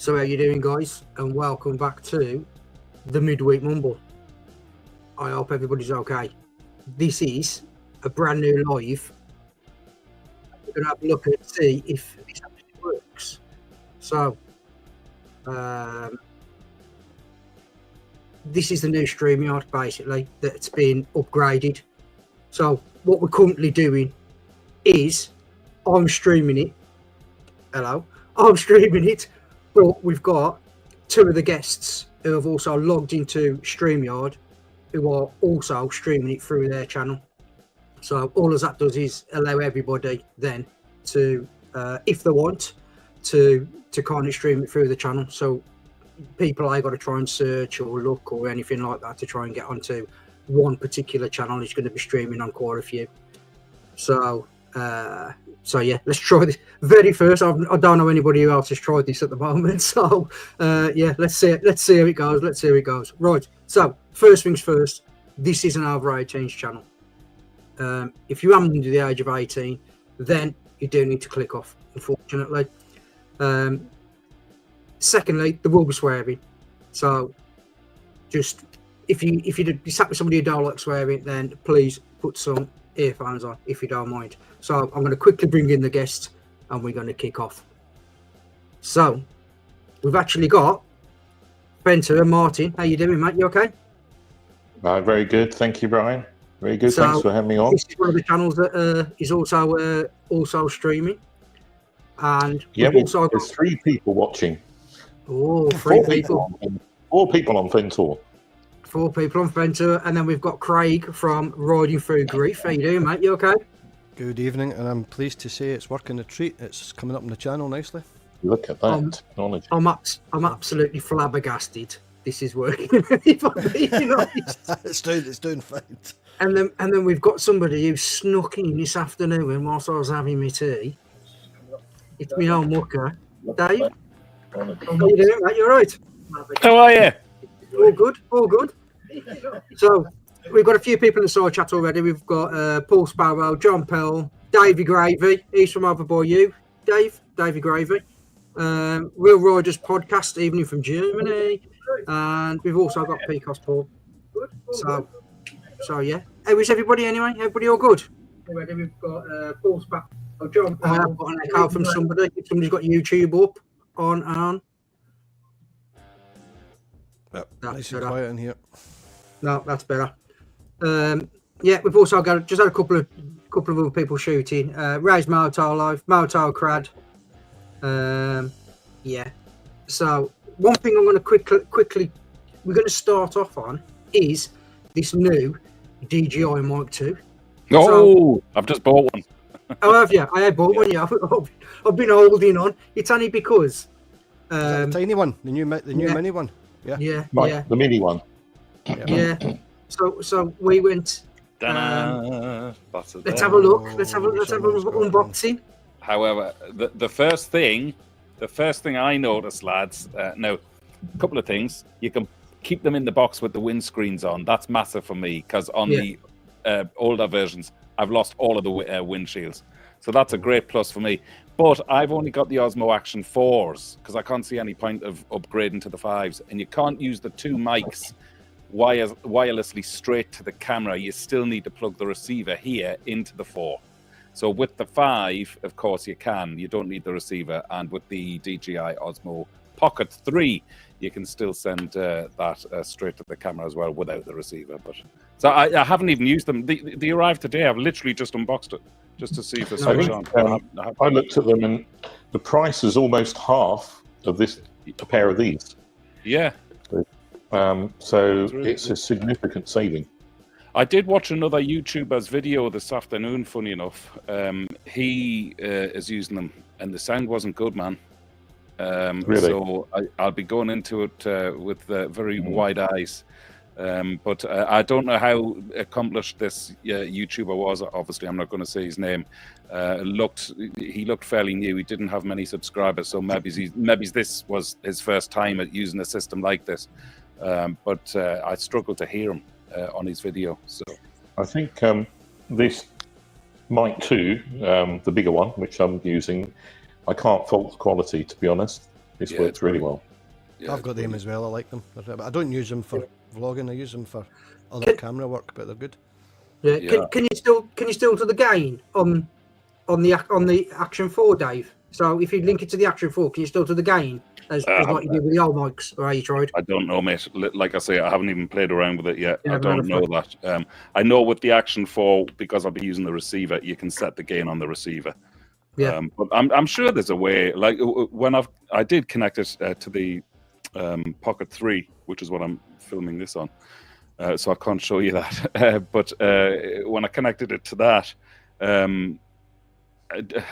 So how you doing, guys? And welcome back to the Midweek Mumble. I hope everybody's okay. This is a brand new live. We're going to have a look and see if this actually works. So, this is the new StreamYard, basically, that's been upgraded. So, what we're currently doing is I'm streaming it. Hello. I'm streaming it. But we've got two of the guests who have also logged into StreamYard who are also streaming it through their channel. So all that does is allow everybody then to, if they want, to kind of stream it through the channel. So people ain't got to try and search or look or anything like that to try and get onto one particular channel. It's going to be streaming on quite a few. So yeah, let's try this. Very first, I don't know anybody else has tried this at the moment. So yeah, let's see how it goes. Right. So first things first, this is an over 18s channel. If you are under the age of 18, then you do need to click off, unfortunately. Secondly, there will be swearing. So just if you sat with somebody who don't like swearing, then please put some earphones on if you don't mind. So I'm going to quickly bring in the guests and we're going to kick off. So we've actually got Bento and Martin. How you doing, mate? You okay? Very good. Thank you, Brian. Very good. So, thanks for having me on. This is one of the channels that is also streaming. And yeah, also there's 3 people watching. Oh, 3 people. 4 people on Ventor. 4 people on Ventor. And then we've got Craig from Riding Through Grief. How you doing, mate? You okay? Good evening, and I'm pleased to say it's working a treat. It's coming up on the channel nicely. Look at that technology. I'm absolutely flabbergasted. This is working. If I'm being honest. It's doing fine. And then we've got somebody who snuck in this afternoon whilst I was having my tea. It's my own mucker. Dave, how you doing, mate? You all right? How are you? All good. So we've got a few people in the side chat already. We've got Paul Sparrow, John Pell, Davey Gravy. He's from over by you, Davey Gravy. Real Riders podcast, evening from Germany. And we've also got Peaky Paul. So yeah. How is everybody anyway? Everybody all good? Already we've got Paul Sparrow, John Pell. I've got an echo from somebody. Somebody's got YouTube up on. Yep, nice and quiet in here. No, that's better. Yeah, we've also got just had a couple of other people shooting. Ray's Moto Live, Moto Crad. Yeah. So one thing I'm going to quickly we're going to start off on is this new DJI Mic 2. Oh, so, I've just bought one. Oh, have you? I have bought one. Yeah, I've been holding on. It's only because the tiny one, the new mini one. Yeah. The mini one. Yeah. So we went. Let's have a look. Let's have an unboxing. However, the first thing I noticed, lads. Now, a couple of things. You can keep them in the box with the windscreens on. That's massive for me because on the older versions, I've lost all of the windshields. So that's a great plus for me. But I've only got the Osmo Action 4s because I can't see any point of upgrading to the 5s. And you can't use the 2 mics wirelessly straight to the camera. You still need to plug the receiver here into the 4. So with the 5, of course, you can. You don't need the receiver. And with the DJI Osmo Pocket 3, you can still send that straight to the camera as well without the receiver. But so I haven't even used them. They arrived today. I've literally just unboxed it just to see if it's on. I looked at them and the price is almost half of a pair of these. Yeah. So it's a significant saving. I did watch another YouTuber's video this afternoon, funny enough. He is using them, and the sound wasn't good, man. Really? So I'll be going into it with very wide eyes. But I don't know how accomplished this YouTuber was. Obviously, I'm not going to say his name. He looked fairly new. He didn't have many subscribers, so maybe this was his first time at using a system like this. But I struggled to hear him on his video. So I think this Mic 2, the bigger one, which I'm using, I can't fault the quality, to be honest. This works really well. Yeah, I've got them as well. I like them. I don't use them for vlogging. I use them for other camera work, but they're good. Yeah. Yeah. Can you still do the gain on the Action 4, Dave? So if you link it to the Action 4, can you still do the gain as like you do with the old mics, or how you tried? I don't know, mate. Like I say, I haven't even played around with it yet. Yeah, I don't know that. I know with the Action 4, because I'll be using the receiver, you can set the gain on the receiver. Yeah. But I'm sure there's a way. Like when I did connect it to the Pocket 3, which is what I'm filming this on. So I can't show you that. But when I connected it to that,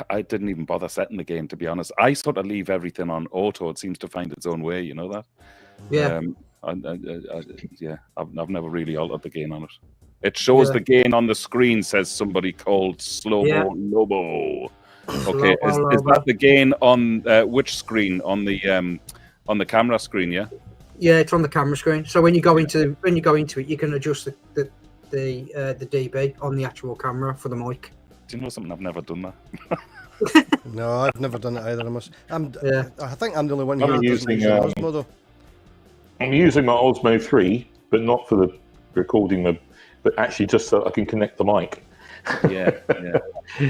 I didn't even bother setting the gain, to be honest. I sort of leave everything on auto. It seems to find its own way, you know that? Yeah. I've never really altered the gain on it. It shows the gain on the screen, says somebody called Slow-Mo Lobo. Okay, is that the gain on which screen? On the camera screen, yeah? Yeah, it's on the camera screen. So when you go into it, you can adjust the dB on the actual camera for the mic. Do you know something? I've never done that. No, I've never done it either. I think I'm the only one I'm here that doesn't use the Osmo, though. I'm using my Osmo 3, but not for the recording, but actually just so I can connect the mic. Yeah.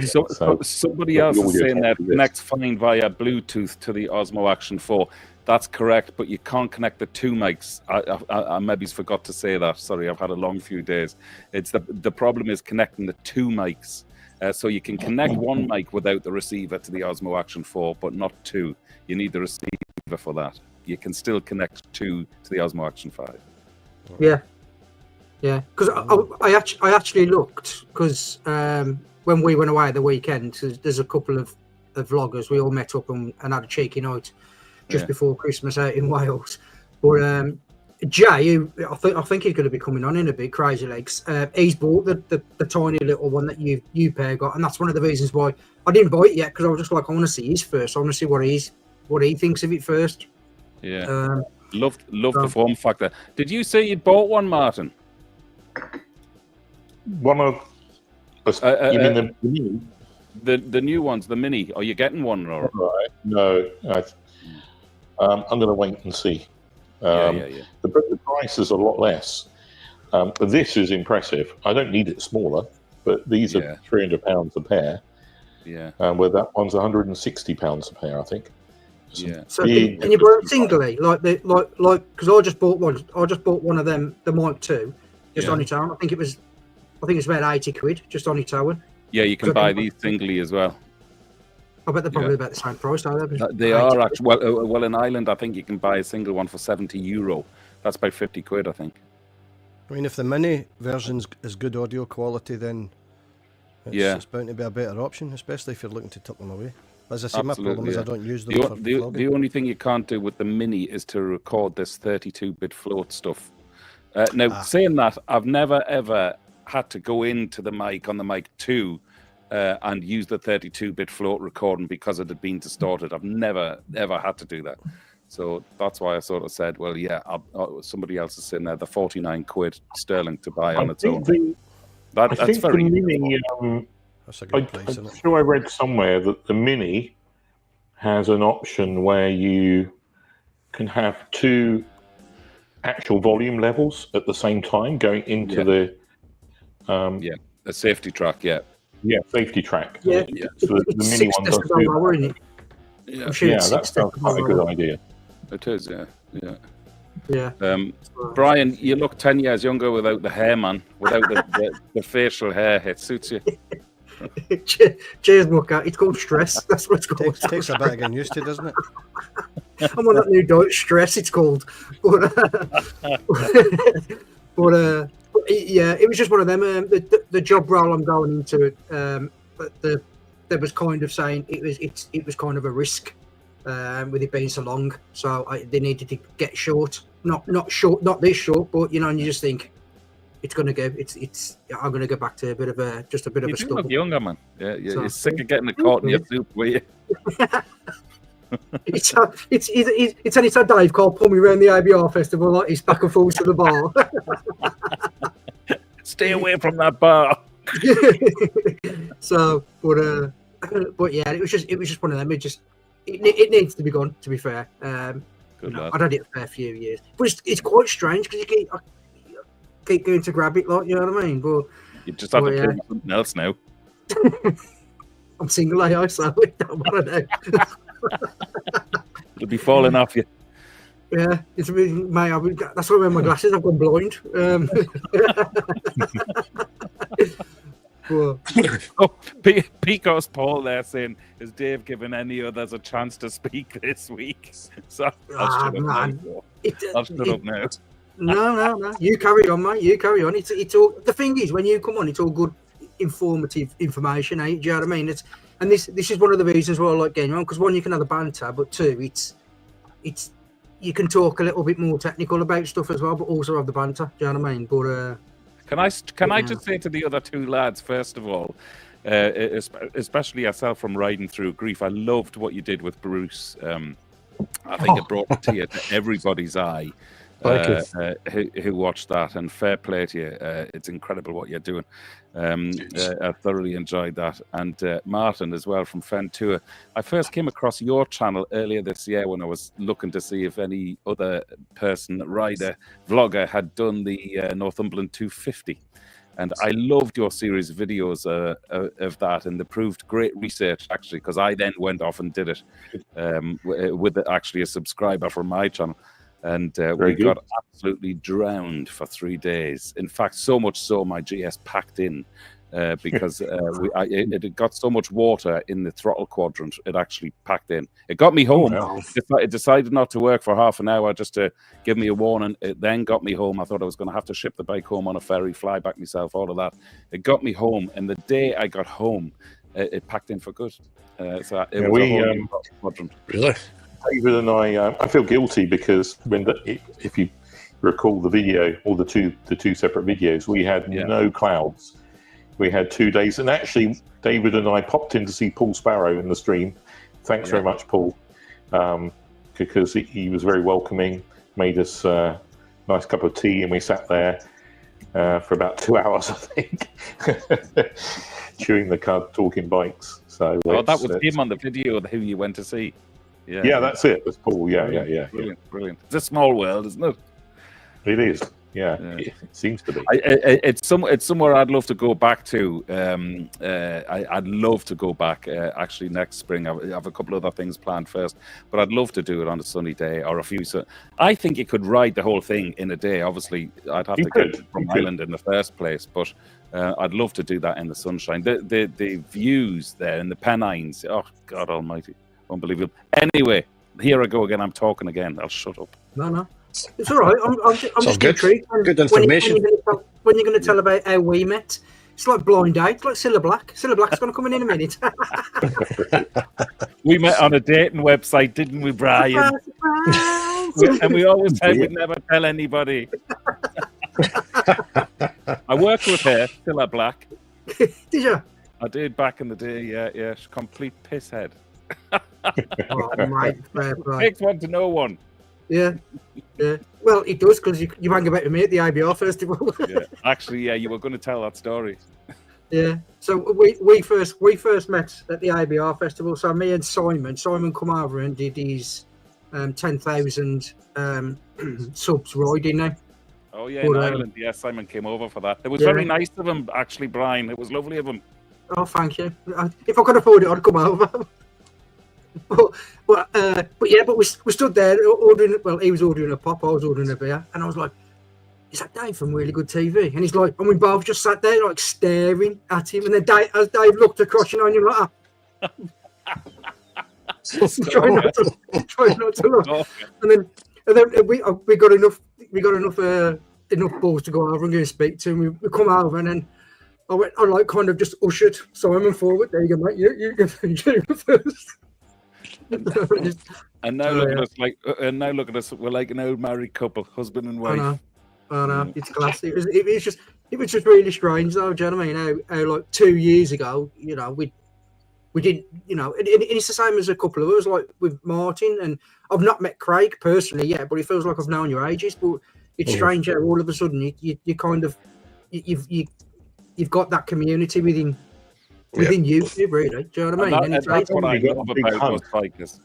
So somebody else is saying that connects fine via Bluetooth to the Osmo Action 4. That's correct, but you can't connect the two mics. I maybe forgot to say that. Sorry, I've had a long few days. It's the problem is connecting the two mics. So you can connect one mic without the receiver to the Osmo Action 4, but not two. You need the receiver for that. You can still connect two to the Osmo Action 5. Yeah. Because I actually looked, because when we went away at the weekend, there's a couple of vloggers. We all met up and had a cheeky night just before Christmas out in Wales. But Jay, who I think he's going to be coming on in a bit, Crazy Legs. He's bought the tiny little one that you pair got, and that's one of the reasons why I didn't buy it yet, because I was just like, I want to see his first. I want to see what he thinks of it first. Yeah, loved the form factor. Did you say you bought one, Martin? One of you mean the mini? The new ones, the mini. Are you getting one, or right? No, I'm going to wait and see. The price is a lot less, but this is impressive. I don't need it smaller, but these are £300 a pair. Yeah. Where that one's £160 a pair, I think. Yeah. So can you buy it singly, like because I just bought one. I just bought one of them, the Mic 2, just on its own. I think it's about £80 just on its own. Yeah, you can buy these singly as well. I bet they're probably about the same price. They are actually well in Ireland. I think you can buy a single one for €70. That's about £50, I think. I mean, if the mini version is good audio quality, then it's bound to be a better option, especially if you're looking to tuck them away. As I say, my problem is I don't use them for vlogging. The only thing you can't do with the mini is to record this 32-bit float stuff. Saying that, I've never ever had to go into the mic on the Mic 2 and use the 32-bit float recording because it had been distorted. I've never ever had to do that. So that's why I sort of said, well, somebody else is sitting there, the £49 sterling to buy on its own. That's very mini, that's a good place, isn't it? I'm sure I read somewhere that the Mini has an option where you can have two actual volume levels at the same time going into the a safety track, safety track. Yeah, so the Mini one does do that. That sounds quite a good idea. It is, yeah. Brian, you look 10 years younger without the hair, man. Without the facial hair, it suits you. Cheers, Mucker. It's called stress. That's what it's called. It takes a bit of getting used to, doesn't it? I'm on that new diet, stress. It's called. But it was just one of them. The job role I'm going into, there was kind of saying it was kind of a risk with it being so long. So they needed to get short, not this short, but and you just think. It's gonna go. I'm gonna go back to a bit of a stubble. You look younger, man. Yeah, you're sick of getting the caught in your soup, were you? It's anytime Dave Cole pull me around the ABR festival like he's back and forth to the bar. Stay away from that bar. So, but yeah, it was just one of them. it needs to be gone. To be fair, Good lad. I'd had it a fair few years, but it's quite strange because I keep going to grab it, like, you know what I mean. But you just have to play something else now. I'm single, I so it don't matter now. It'll be falling off you. Yeah, it's really, mate. That's why I wear my glasses. I've gone blind. Pico's Paul there saying, "Is Dave giving any others a chance to speak this week?" So I'll shut up now. No. You carry on, mate. You carry on. It's all. The thing is, when you come on, it's all good, informative information. Do you know what I mean? This is one of the reasons why I like getting on, because one, you can have the banter, but two, it's you can talk a little bit more technical about stuff as well, but also have the banter. Do you know what I mean? But can I just say to the other two lads, first of all, especially yourself from Riding Through Grief, I loved what you did with Bruce. I think it brought a tear to everybody's eye who watched that, and fair play to you. It's incredible what you're doing. I thoroughly enjoyed that. And Martin as well from Fentua. I first came across your channel earlier this year when I was looking to see if any other person, rider, vlogger had done the Northumberland 250. And I loved your series of videos of that, and they proved great research, actually, because I then went off and did it with actually a subscriber from my channel. And we got absolutely drowned for 3 days. In fact, so much so my GS packed in because it got so much water in the throttle quadrant, it actually packed in. It got me home. It decided not to work for half an hour just to give me a warning. It then got me home. I thought I was going to have to ship the bike home on a ferry, fly back myself, all of that. It got me home, and the day I got home, it packed in for good. So it was a whole new quadrant. Really? David and I feel guilty because if you recall the video, or the two separate videos, we had no clouds. We had 2 days, and actually David and I popped in to see Paul Sparrow in the stream. Thanks very much, Paul, because he was very welcoming, made us a nice cup of tea, and we sat there for about 2 hours, I think, chewing the cud, talking bikes. So that was him on the video who you went to see. Yeah, that's it. That's Paul. Yeah. Brilliant. It's a small world, isn't it? It is. Yeah. It seems to be. It's somewhere I'd love to go back to. I'd love to go back actually next spring. I have a couple other things planned first, but I'd love to do it on a sunny day or a few. So I think you could ride the whole thing in a day. Obviously, I'd have to get from Ireland in the first place, but I'd love to do that in the sunshine. The views there in the Pennines. Oh God Almighty. Unbelievable. Anyway, here I go again. I'm talking again. I'll shut up. No. It's all right. I'm just good. intrigued. Good information. When you're going to tell about how we met, it's like blind date. It's like Cilla Black. Cilla Black's going to come in a minute. We met on a dating website, didn't we, Brian? And we always said we'd never tell anybody. I worked with her, Cilla Black. Did you? I did back in the day. Yeah. Complete pisshead. Oh, mate, fair play. Takes one to know one. Yeah. Well, it does, because you hang about with me at the IBR festival. Actually, you were going to tell that story. Yeah. So we first met at the IBR festival. So me and Simon come over and did his 10,000 subs ride, didn't he? Oh yeah, in Ireland. Yeah, Simon came over for that. It was very nice of him, actually, Brian. It was lovely of him. Oh, thank you. If I could afford it, I'd come over. But we stood there ordering. Well, he was ordering a pop, I was ordering a beer, and I was like, "Is that Dave from Really Good TV?" And he's like, and we both just sat there like staring at him. And then as Dave looked across, and you're like, trying not to look. Oh. And then we got enough balls to go over and go and speak to him. We come over, and then I like kind of just ushered Simon forward. There you go, mate. You go first. And now look at us. We're like an old married couple, husband and wife. I know. It's classy. It was just really strange, though. Do you know what I mean? How like 2 years ago, we didn't, and it's the same as a couple of us, like with Martin, and I've not met Craig personally yet, but it feels like I've known your ages. But it's strange how all of a sudden you kind of you've got that community within YouTube, really. Do you know what I mean? That's what I love about those bikers.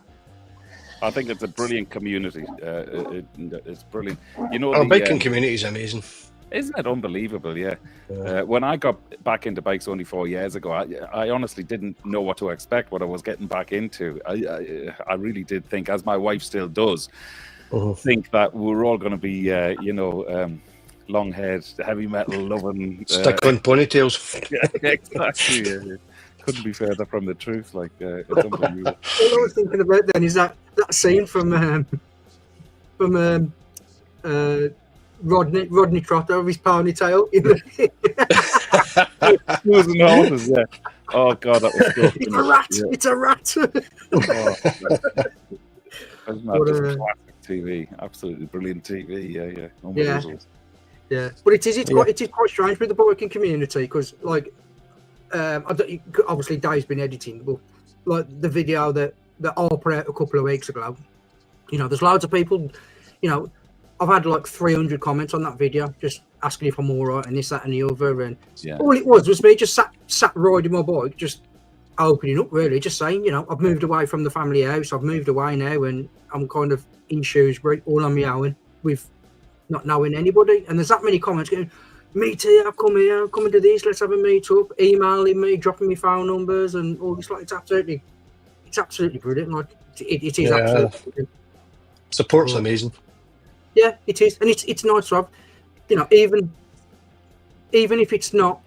I think it's a brilliant community. It's brilliant. You know, our biking community is amazing. Isn't it unbelievable? Yeah. When I got back into bikes only 4 years ago, I honestly didn't know what to expect, what I was getting back into. I really did think, as my wife still does, think that we're all going to be, long-haired, heavy metal loving, stuck on ponytails. Yeah, exactly. Yeah. Couldn't be further from the truth. Like, it's unbelievable. All I was thinking about then is that scene from Rodney Trotter with his ponytail. Losing the horses, yeah. Oh god, that was good. It's a rat. Yeah. It's a rat. Just classic TV, absolutely brilliant TV. Yeah. But it is quite strange with the biking community because, like, obviously Dave's been editing, but like the video that I put out a couple of weeks ago, you know, there's loads of people, you know. I've had like 300 comments on that video, just asking if I'm all right and this, that, and the other. And all it was me just sat riding my bike, just opening up, really, just saying, you know, I've moved away from the family house. I've moved away now, and I'm kind of in Shrewsbury, all on my own, with not knowing anybody. And there's that many comments going, "Me too. I've come here. I'm coming to this. Let's have a meet up." Emailing me, dropping me phone numbers, and all this. Like, it's absolutely brilliant. Like, it is absolutely brilliant. Support's amazing. Yeah, it is, and it's nice to have, you know, even if it's not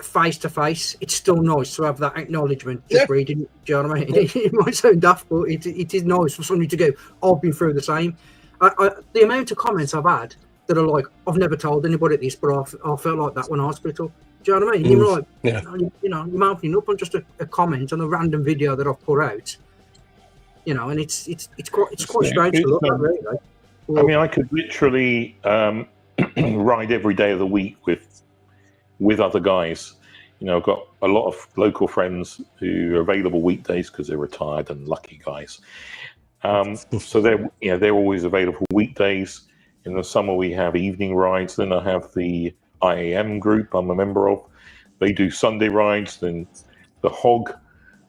face to face, it's still nice to have that acknowledgement. Just reading, do you know what I mean? It might sound daft, but it is nice for somebody to go, "I've been through the same." The amount of comments I've had that are like, "I've never told anybody this, but I felt like that when I was hospital." Do you know what I mean? You're like, you know, you're opening up on just a comment on a random video that I've put out, you know, and it's quite strange to look at, really. I mean, I could literally ride every day of the week with other guys. You know, I've got a lot of local friends who are available weekdays because they're retired and lucky guys. So they're always available weekdays. In the summer, we have evening rides. Then I have the IAM group I'm a member of. They do Sunday rides. Then the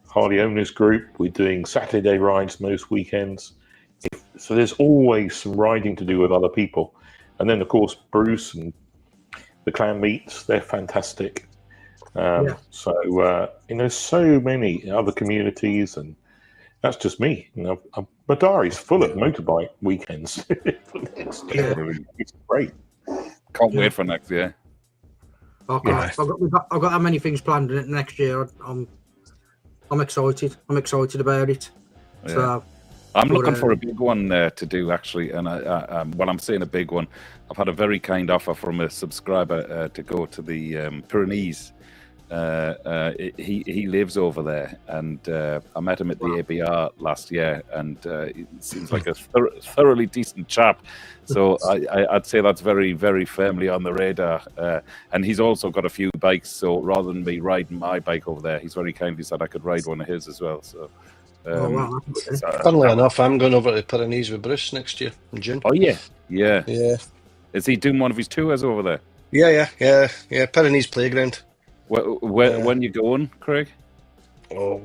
Harley Owners group, we're doing Saturday rides most weekends. So there's always some riding to do with other people. And then, of course, Bruce and the clan meets, they're fantastic. So, you know, so many other communities, and that's just me. You know, my diary's full of motorbike weekends. It's great. Can't wait for next year. Okay. I've got that many things planned next year. I'm excited. I'm excited about it. Yeah. So I'm looking for a big one to do, actually. And when I'm saying a big one, I've had a very kind offer from a subscriber to go to the Pyrenees. He lives over there, and I met him at the ABR last year, and he seems like a thoroughly decent chap. So I'd say that's very, very firmly on the radar. And he's also got a few bikes, so rather than me riding my bike over there, he's very kindly said I could ride one of his as well. So. Funnily enough, I'm going over to the Pyrenees with Bruce next year in June. Oh yeah. Is he doing one of his tours over there? Yeah. Pyrenees Playground. When you going, Craig? Oh,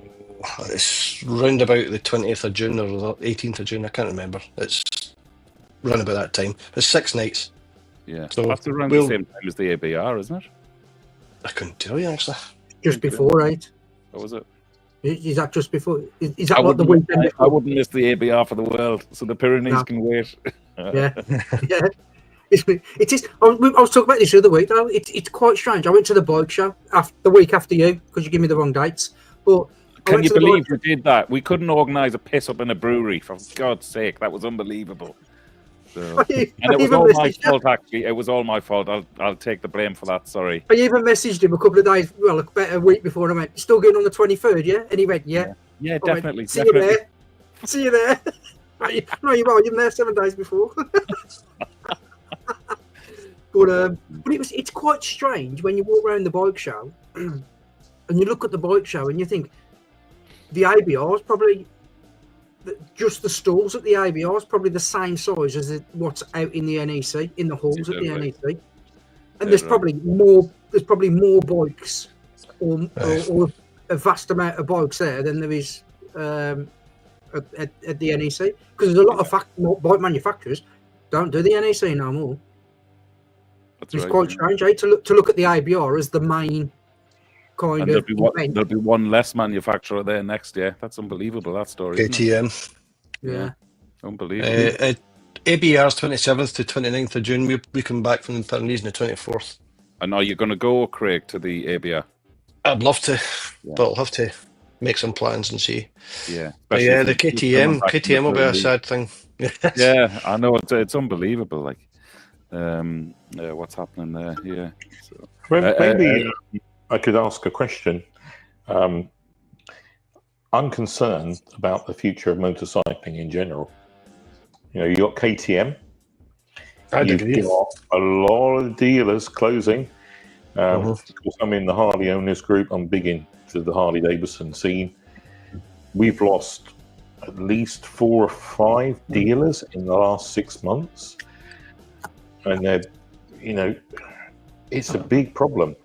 it's round about the 20th of June or the 18th of June. I can't remember. It's round about that time. It's 6 nights. Yeah, so that's around the same time as the ABR, isn't it? I couldn't tell you, actually. Just before, right? What was it? Is that just before? Is that like the weekend before? I wouldn't miss the ABR for the world, so the Pyrenees can wait. Yeah. It is. I was talking about this the other week, though. It's quite strange. I went to the bike show the week after you because you gave me the wrong dates. But can you believe we did that? We couldn't organise a piss up in a brewery, for God's sake. That was unbelievable. So, and it was all my fault, actually. It was all my fault. I'll take the blame for that. Sorry. I even messaged him a couple of days, about a week before, and I went, "Still going on the 23rd, yeah?" And he went, "Yeah." Yeah, definitely. See you there. See you there. No, you won't. You're there 7 days before. But it's quite strange when you walk around the bike show and you look at the bike show and you think the ABR is probably just the stalls at the ABR is probably the same size as what's out in the NEC, in the halls at the NEC, and there's probably more bikes or a vast amount of bikes there than there is at the NEC, because there's a lot of bike manufacturers don't do the NEC no more. It's quite strange, to look at the ABR as the main kind of event. There'll be one less manufacturer there next year. That's unbelievable, that story. KTM. Yeah. Unbelievable. ABR's 27th to 29th of June. We come back from the Pyrenees on the 24th. And are you going to go, Craig, to the ABR? I'd love to, but I'll have to make some plans and see. Yeah. But yeah, the KTM will be a sad thing. Yeah, I know. It's unbelievable. Like, what's happening there? Yeah. So, maybe I could ask a question. I'm concerned about the future of motorcycling in general. You know, you got KTM. You've got a lot of dealers closing. Of course, I'm in the Harley owners group. I'm big into the Harley Davidson scene. We've lost at least 4 or 5 dealers in the last 6 months, and they're, it's a big problem.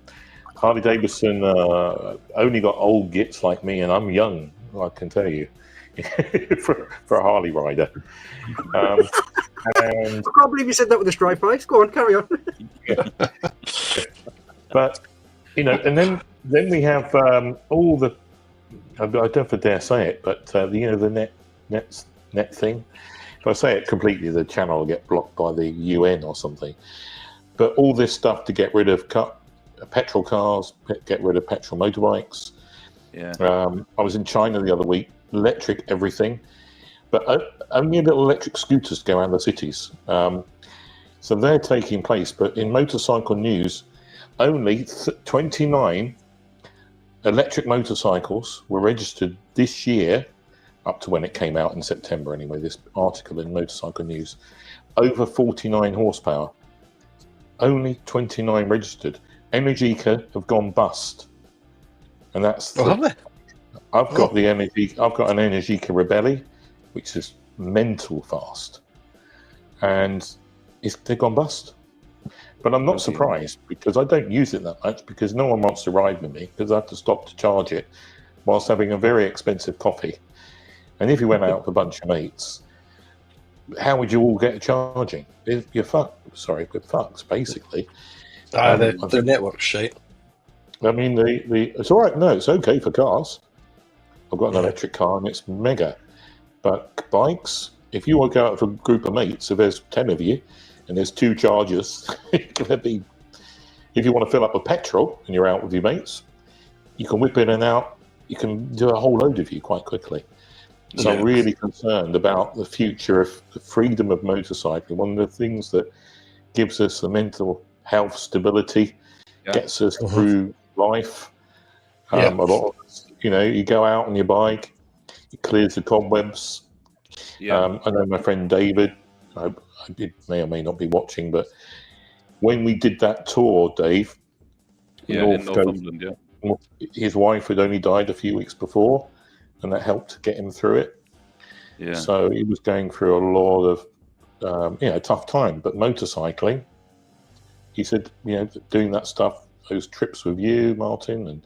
Harley Davidson only got old gits like me, and I'm young, I can tell you, for a Harley rider. And I can't believe you said that with a straight face. Go on, carry on. But and then we have all the, I don't dare say it, but the net thing. If I say it completely, the channel will get blocked by the UN or something. But all this stuff to get rid of petrol cars, get rid of petrol motorbikes. Yeah. I was in China the other week, electric everything, but only little electric scooters go around the cities. So they're taking place, but in motorcycle news, only 29 electric motorcycles were registered this year, up to when it came out in September anyway, this article in Motorcycle News. Over 49 horsepower. Only 29 registered. Energica have gone bust. And that's... have they? I've got an Energica Rebelli, which is mental fast. And they've gone bust. But I'm not surprised, because I don't use it that much, because no one wants to ride with me, because I have to stop to charge it whilst having a very expensive coffee. And if you went out with a bunch of mates, how would you all get charging? You're fucked. Sorry, we're fucked, basically. The network's shite. I mean, it's all right. No, it's okay for cars. I've got an electric car, and it's mega. But bikes, if you want to go out with a group of mates, if there's 10 of you, and there's 2 chargers, it's going to be... If you want to fill up with petrol and you're out with your mates, you can whip in and out. You can do a whole load of you quite quickly. So I'm really concerned about the future of the freedom of motorcycling. One of the things that gives us the mental health stability, gets us through life. A lot of us, you go out on your bike, it clears the cobwebs. I know my friend David, I may or may not be watching, but when we did that tour, Dave, in Northumberland, his wife had only died a few weeks before, and that helped to get him through it. Yeah. So he was going through a lot of, tough time. But motorcycling, he said, doing that stuff, those trips with you, Martin, and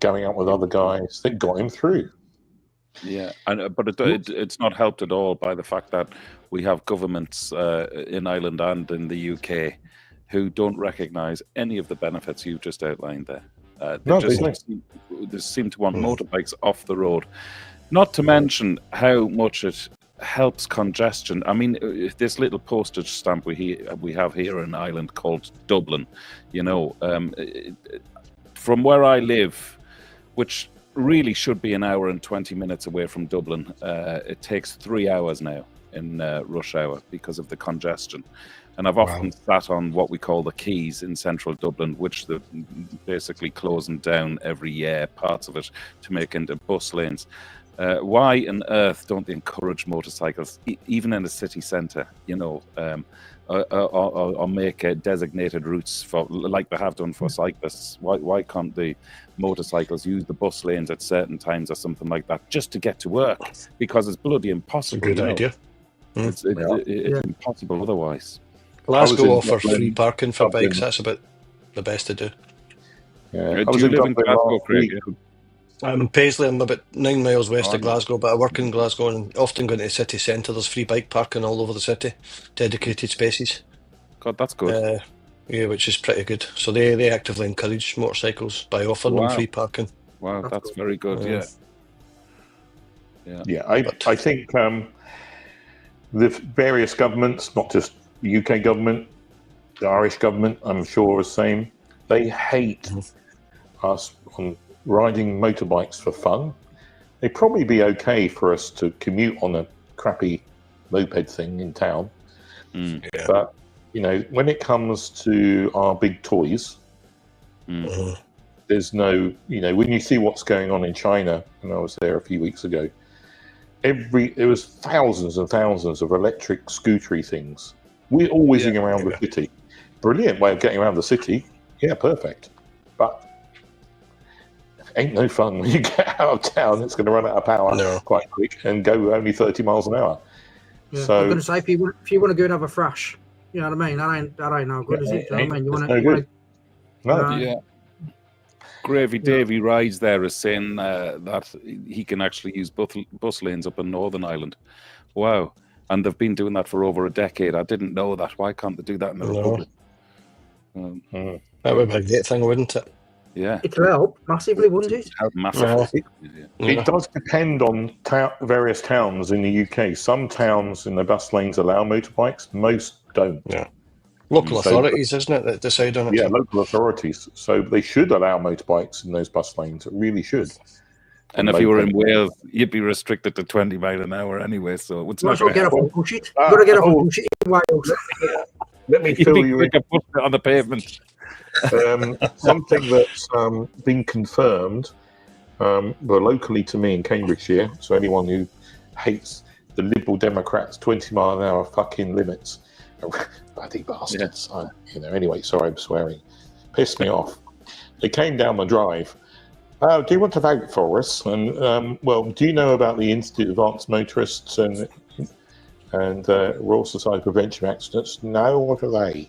going out with other guys, that got him through. Yeah, but it's not helped at all by the fact that we have governments in Ireland and in the UK who don't recognise any of the benefits you've just outlined there. They seem to want motorbikes off the road. Not to mention how much it helps congestion. I mean, this little postage stamp we have here in Ireland called Dublin, from where I live, which really should be an hour and 20 minutes away from Dublin, it takes 3 hours now in rush hour because of the congestion. And I've often sat on what we call the quays in central Dublin, which they're basically closing down every year, parts of it, to make into bus lanes. Why on earth don't they encourage motorcycles, even in the city centre, or make designated routes for, like they have done for cyclists? Why can't the motorcycles use the bus lanes at certain times or something like that, just to get to work? Because it's bloody impossible. It's a good idea. It's impossible otherwise. Glasgow offer free parking for bikes. That's about the best to do. Yeah. I was in Dublin last week. I'm Paisley. I'm about 9 miles west of Glasgow, but I work in Glasgow and often go into the city centre. There's free bike parking all over the city, dedicated spaces. God, that's good. Yeah, which is pretty good. So they actively encourage motorcycles by offering them free parking. Wow, that's very good. Yeah. I think the various governments, not just the UK government, the Irish government, I'm sure, is the same. They hate us on riding motorbikes for fun. They'd probably be okay for us to commute on a crappy moped thing in town. But, when it comes to our big toys, there's no, when you see what's going on in China, and I was there a few weeks ago, there was thousands and thousands of electric scootery things. We're all whizzing around the city. Brilliant way of getting around the city. Yeah, perfect. But ain't no fun when you get out of town. It's going to run out of power quite quick and go only 30 miles an hour. Yeah, so I'm going to say, if you want to go and have a thrash, you know what I mean? That ain't no good, is it? You know what I mean? You want to. Gravy Davy rides there is saying that he can actually use bus lanes up in Northern Ireland. Wow. And they've been doing that for over a decade. I didn't know that. Why can't they do that in the Republic? That would be a great thing, wouldn't it? Yeah. It will help massively, wouldn't it? Massively. It does depend on various towns in the UK. Some towns in the bus lanes allow motorbikes. Most don't. Yeah. Local authorities, isn't it, that decide on it? Yeah, local authorities. So they should allow motorbikes in those bus lanes. It really should. And if you were in Wales, you'd be restricted to 20 miles an hour anyway. So it's not going to get up and push it. You've got to get up and push it in Wales. Let me fill you in on the pavement. Something that's been confirmed, locally to me in Cambridgeshire. So anyone who hates the Liberal Democrats' 20 mile an hour fucking limits. Bloody bastards. Anyway, sorry, I'm swearing. Pissed me off. They came down the drive. Do you want to vote for us? And, do you know about the Institute of Advanced Motorists and Royal Society of Prevention of Accidents? No, what are they?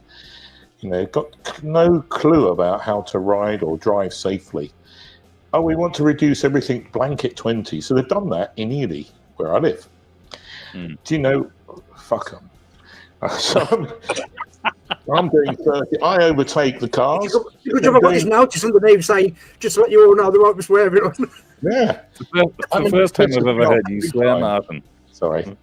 Got no clue about how to ride or drive safely. Oh, we want to reduce everything blanket 20. So they've done that in Ely, where I live. Do you know? Fuck them. So I'm doing 30. I overtake the cars. You could have got this notice underneath saying, just to let you all know, they won't be swearing on. Yeah. It's the first time I've ever heard you swear, Martin. Sorry.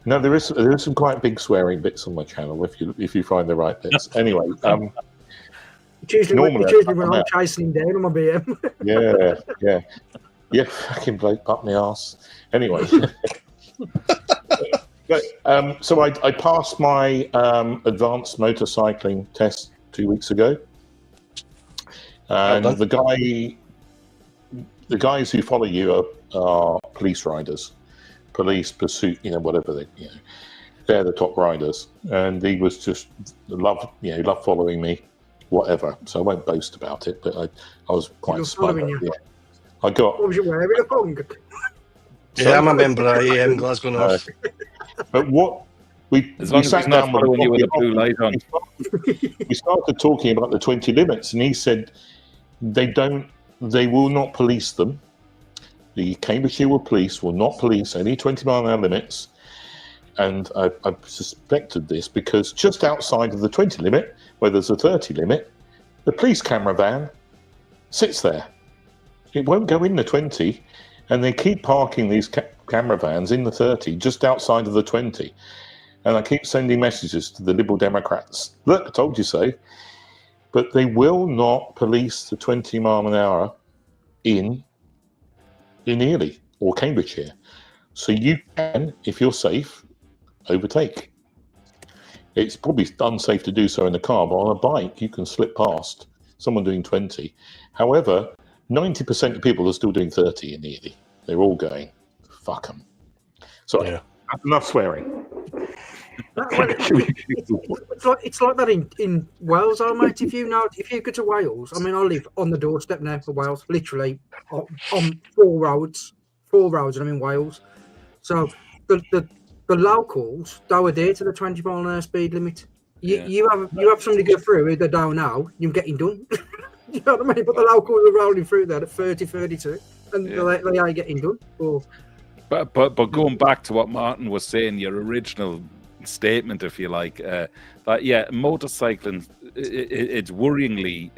No, there is some quite big swearing bits on my channel if you find the right bits. Anyway, it's usually when I'm chasing him down on my BM. Yeah, fucking bloke up my arse. Anyway. So I passed my advanced motorcycling test 2 weeks ago, and the guys who follow you are police riders, police pursuit, whatever they're the top riders, and he was just loved following me, whatever. So I won't boast about it, but I was quite smug. Yeah. I got. What was you wearing? A thong? Yeah, I'm a member of IAM Glasgow North. But what we sat down with you with a blue light on. We started talking about the 20 limits, and he said they will not police them. The Cambridgeshire Police will not police any 20 mile an hour limits. And I suspected this because just outside of the 20 limit, where there's a 30 limit, the police camera van sits there. It won't go in the 20. And they keep parking these camera vans in the 30, just outside of the 20. And I keep sending messages to the Liberal Democrats. Look, I told you so. But they will not police the 20 mile an hour in Ely or Cambridgeshire. So you can, if you're safe, overtake. It's probably unsafe to do so in a car, but on a bike, you can slip past someone doing 20. However, 90% of people are still doing 30 in Ely. They're all going, fuck them. Sorry, enough swearing. It's like that in Wales, mate. If you go to Wales, I mean, I live on the doorstep now for Wales, literally on four roads, and I'm in Wales. So the locals, they adhere to the 20 mile an hour speed limit. You have somebody go through who they don't know, you're getting done. You know what I mean? But the locals are rolling through there at 30, 32, and they ain't getting done. But going back to what Martin was saying, your original statement, if you like, that motorcycling, it's worryingly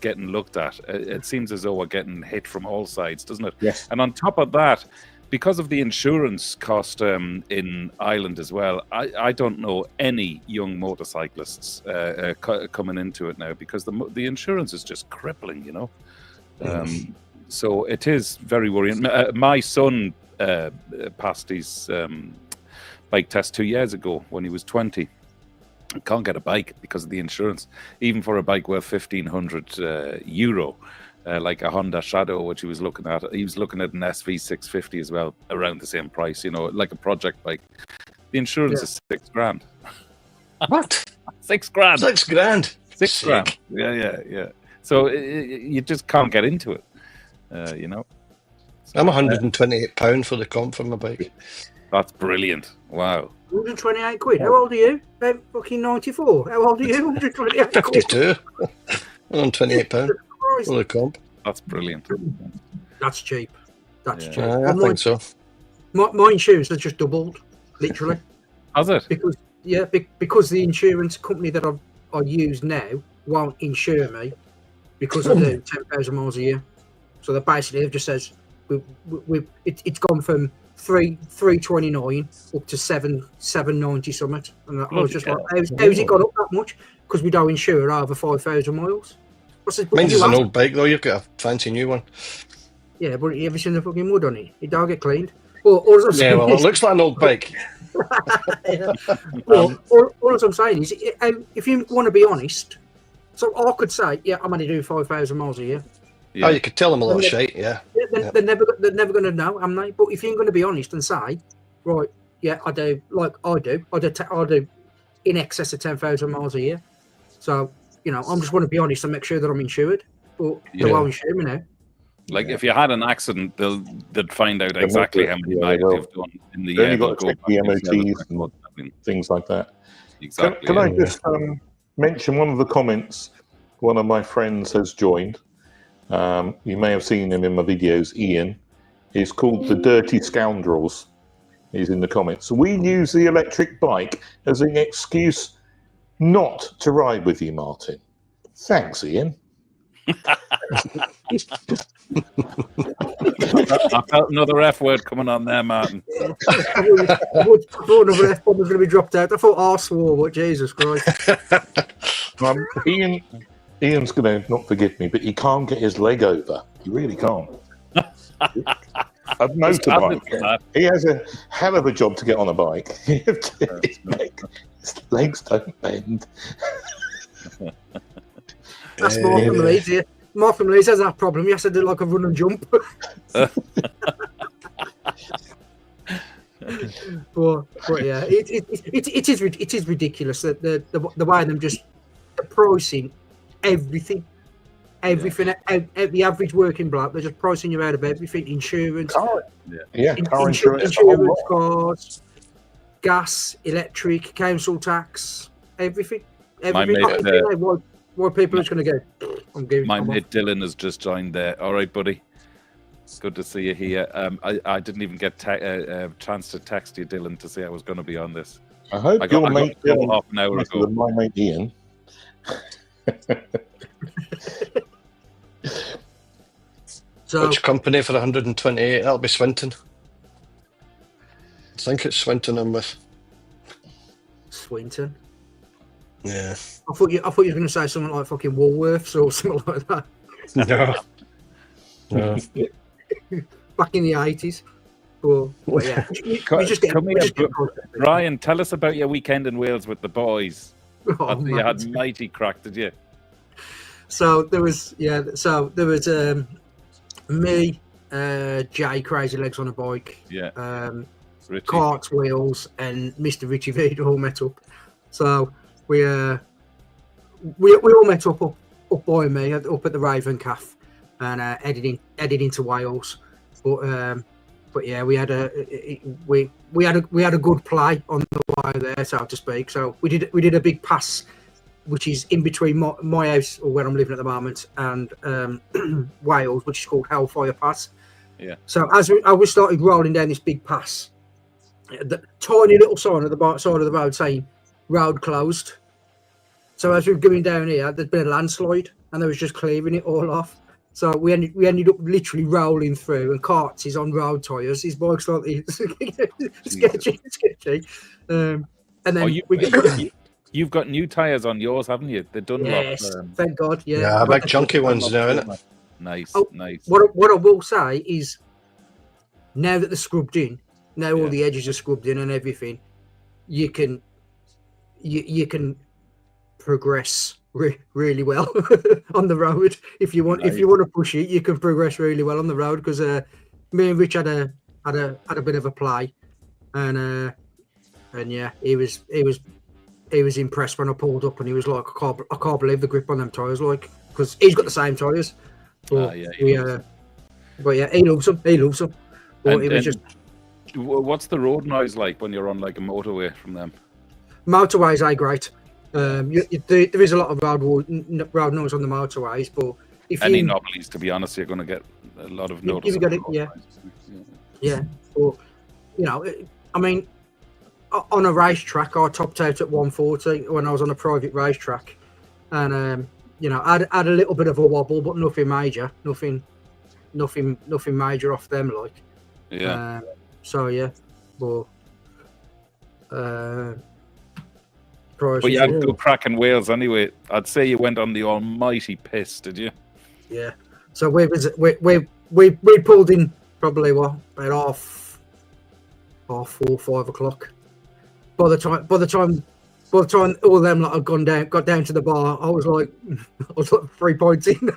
getting looked at. It seems as though we're getting hit from all sides, doesn't it? Yes. And on top of that, because of the insurance cost in Ireland as well, I don't know any young motorcyclists coming into it now, because the insurance is just crippling, you know. So it is very worrying. My son passed his bike test 2 years ago when he was 20. Can't get a bike because of the insurance, even for a bike worth €1,500, like a Honda Shadow, which he was looking at. He was looking at an SV650 as well, around the same price, you know, like a project bike. The insurance is $6,000. What? $6,000. $6,000. $6,000. Yeah. So you just can't get into it, you know. I'm £128 for the comp for my bike. That's brilliant. Wow. 128 quid. How old are you? Fucking 94. How old are you? 128 quid. 52. £128 for the comp. That's brilliant. That's cheap. That's cheap. I think so. My insurance has just doubled, literally. Has it? Because the insurance company that I use now won't insure me because I do 10,000 miles a year. So they basically have just says it's gone from 329 up to 790 something, and I was just like, how's it gone up that much? Because we don't insure over 5,000 miles. Mine's is an old bike though. You've got a fancy new one. Yeah, but you ever seen the fucking mud on it? It don't get cleaned. It looks like an old bike. All I'm saying is, if you want to be honest, so I could say, I'm only doing 5,000 miles a year. Yeah. Oh, you could tell them a lot of shit, yeah. They're never going to know, am they? But if you're going to be honest and say, right, I do, like I do in excess of 10,000 miles a year. So, you know, I'm just want to be honest and make sure that I'm insured. But they won't insure me now. Like if you had an accident, they'd find out exactly how many miles you've done in the year. You've got to check the MOTs and things like that. Exactly. Can I just mention one of the comments? One of my friends has joined. You may have seen him in my videos. Ian is called the Dirty Scoundrels. He's in the comments. We use the electric bike as an excuse not to ride with you, Martin. Thanks, Ian. I felt another F word coming on there, Martin. I thought another F word was going to be dropped out. I thought I swore, but Jesus Christ. Ian's going to not forgive me, but he can't get his leg over. He really can't. A motorbike. He has a hell of a job to get on a bike. His legs don't bend. That's Mark from Leeds here. Mark from Leeds has that problem. He has to do like a run and jump. But yeah, it is ridiculous that the way them just pricing everything. The average working bloke, they're just pricing you out of everything. Insurance, car insurance, cars, gas, electric, council tax, everything. Why people are just going to go? My mate Dylan has just joined there. All right, buddy. Good to see you here. I didn't even get a chance to text you, Dylan, to say I was going to be on this. I hope your mate Dylan half an hour ago. My mate Ian. So, which company for 128? That'll be Swinton. I think it's Swinton I'm with. Swinton. Yeah. I thought you were going to say something like fucking Woolworths or something like that. No. Back in the 80s. Well, yeah. Ryan, tell us about your weekend in Wales with the boys. You had mighty crack, did you? So there was me, Jay Crazy Legs on a bike, Carts Wheels, and Mr. Richie Vita all met up. So we all met up by me up at the Raven Cafe and headed into Wales. But yeah, we had a good play on the way there, so to speak. So we did a big pass which is in between my house, or where I'm living at the moment, and Wales, which is called Hellfire Pass. Yeah. So as we started rolling down this big pass, the tiny little sign at the side of the road saying "road closed." So as we were going down here, there'd been a landslide, and they was just clearing it all off. So we ended up literally rolling through, and carts is on road tyres. His bike's like sketchy. And then you've got new tyres on yours, haven't you? The Dunlop. Yes, thank God. Yeah, big chunky ones now, isn't it? Nice, nice. What I will say is, now that they're scrubbed in, now all the edges are scrubbed in and everything, you can progress really well on the road. If you want to push it, you can progress really well on the road, because me and Rich had a bit of a play, and yeah, he was impressed when I pulled up, and he was like, I can't believe the grip on them tyres, like, because he's got the same tyres. But yeah, he loves them. But it was just. What's the road noise like when you're on like a motorway from them? Motorways are great. There is a lot of road noise on the motorways, but if any knobblies, to be honest, you're going to get a lot of noise. Yeah. But I mean, on a racetrack, I topped out at 140 when I was on a private racetrack, and I had a little bit of a wobble, but nothing major, nothing major off them, like. Yeah. So yeah, but. But you had good crack in Wales anyway. I'd say you went on the almighty piss, did you? Yeah. So we pulled in probably about half 4, 5 o'clock. By the time all of them got down to the bar, I was like 3 points in.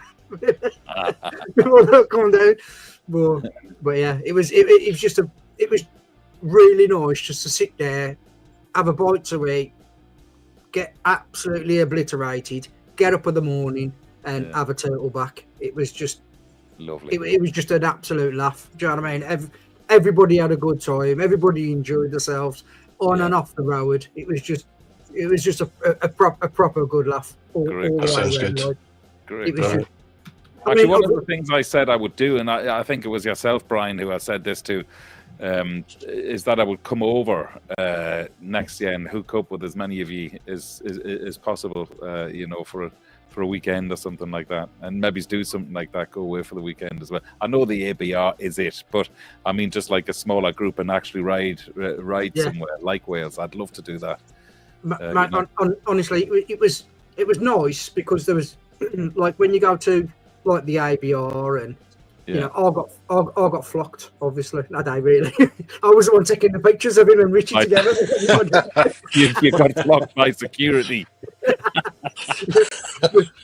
Come down. But yeah, it was really nice just to sit there, have a bite to eat, get absolutely obliterated, get up in the morning and have a turtle back. It was just lovely. It was just an absolute laugh. Do you know what I mean? Everybody had a good time. Everybody enjoyed themselves on and off the road. It was just a proper good laugh. That sounds good. Like, great. Actually, one of the things I said I would do, and I think it was yourself, Brian, who I said this to, is that I would come over next year and hook up with as many of you as possible, for a weekend or something like that, and maybe do something like that, go away for the weekend as well. I know the ABR is it, but I mean just like a smaller group and actually ride somewhere like Wales. I'd love to do that. Honestly, it was nice, because there was like when you go to like the ABR and I got flocked, obviously. I don't really. I was the one taking the pictures of him and Richie together. you got flocked by security.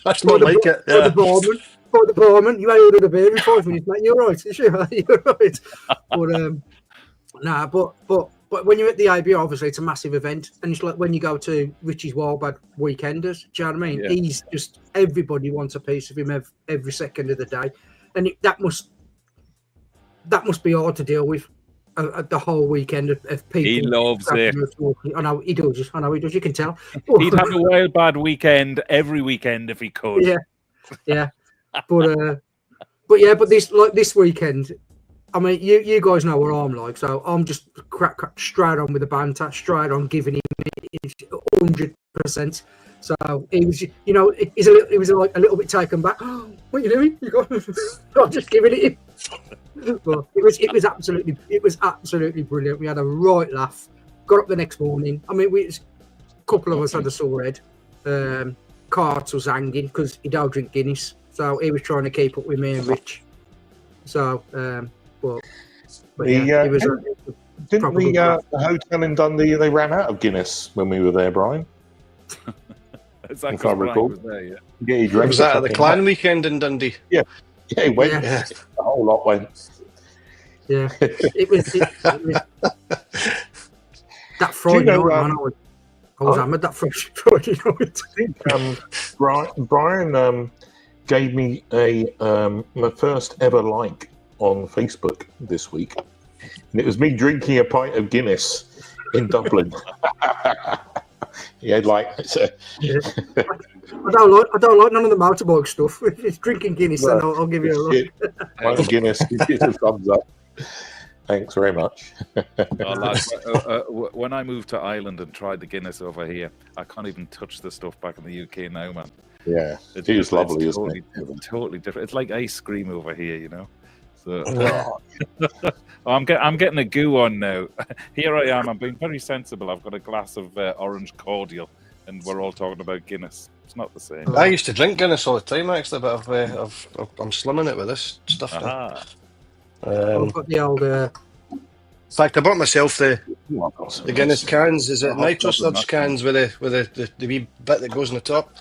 That's not like it. By the barman, you ain't ordered a beer in 5 minutes, mate. You're right. You're right. But when you're at the ABR, obviously it's a massive event, and it's like when you go to Richie's Wildbad Weekenders. Do you know what I mean? Yeah. He's just, everybody wants a piece of him every second of the day. And that must be hard to deal with the whole weekend of people. He loves it. I know he does. You can tell. He'd have a wild bad weekend every weekend if he could. Yeah. But this weekend, I mean, you guys know what I'm like, so I'm just crack straight on with the banter, straight on giving him 100%. So he was, he was like a little bit taken back. Oh, what are you doing? I'm just giving it him. But it was absolutely brilliant. We had a right laugh. Got up the next morning. I mean, a couple of us had a sore head. Carts was hanging because he don't drink Guinness, so he was trying to keep up with me and Rich. So, it was. Didn't the hotel in Dundee, they ran out of Guinness when we were there, Brian? If I recall. Was there, he drank. Was that at the Clan weekend in Dundee? Yeah, he went. Yeah. The whole lot went. Yeah, it was that Friday night, man. I was hammered that Friday night. I think Brian gave me my first ever like on Facebook this week, and it was me drinking a pint of Guinness in Dublin. He had like. Yeah. I don't like none of the motorbike stuff. If it's drinking Guinness, then I'll give you a look. Guinness, give you a thumbs up. Thanks very much. Lads, when I moved to Ireland and tried the Guinness over here, I can't even touch the stuff back in the UK now, man. Yeah, it is lovely, isn't it? It's totally different. It's like ice cream over here, you know. So I'm getting a goo on now. Here I am. I'm being very sensible. I've got a glass of orange cordial, and we're all talking about Guinness. It's not the same. I used to drink Guinness all the time, actually, but I'm slimming it with this stuff now. I've got the old. In fact, I bought myself the Guinness cans. Is it nitro sludge cans with the wee bit that goes on the top?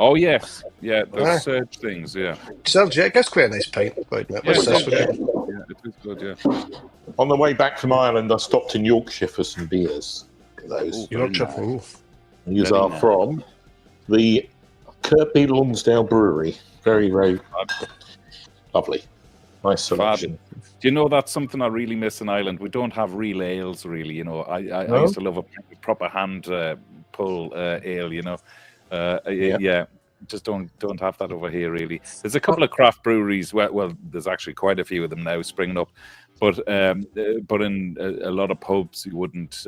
Oh yes, yeah, those surge things, yeah. Surge, yeah, it gets quite a nice pint. What's this? Yeah, it is good, yeah. On the way back from Ireland, I stopped in Yorkshire for some beers. Those Yorkshire. These are from the Kirkby Lonsdale Brewery. Very, very lovely. Nice selection. Do you know that's something I really miss in Ireland? We don't have real ales, really. You know, I used to love a proper hand pull ale. You know, yeah, just don't have that over here really. There's a couple of craft breweries. Well, there's actually quite a few of them now springing up, but in a lot of pubs you wouldn't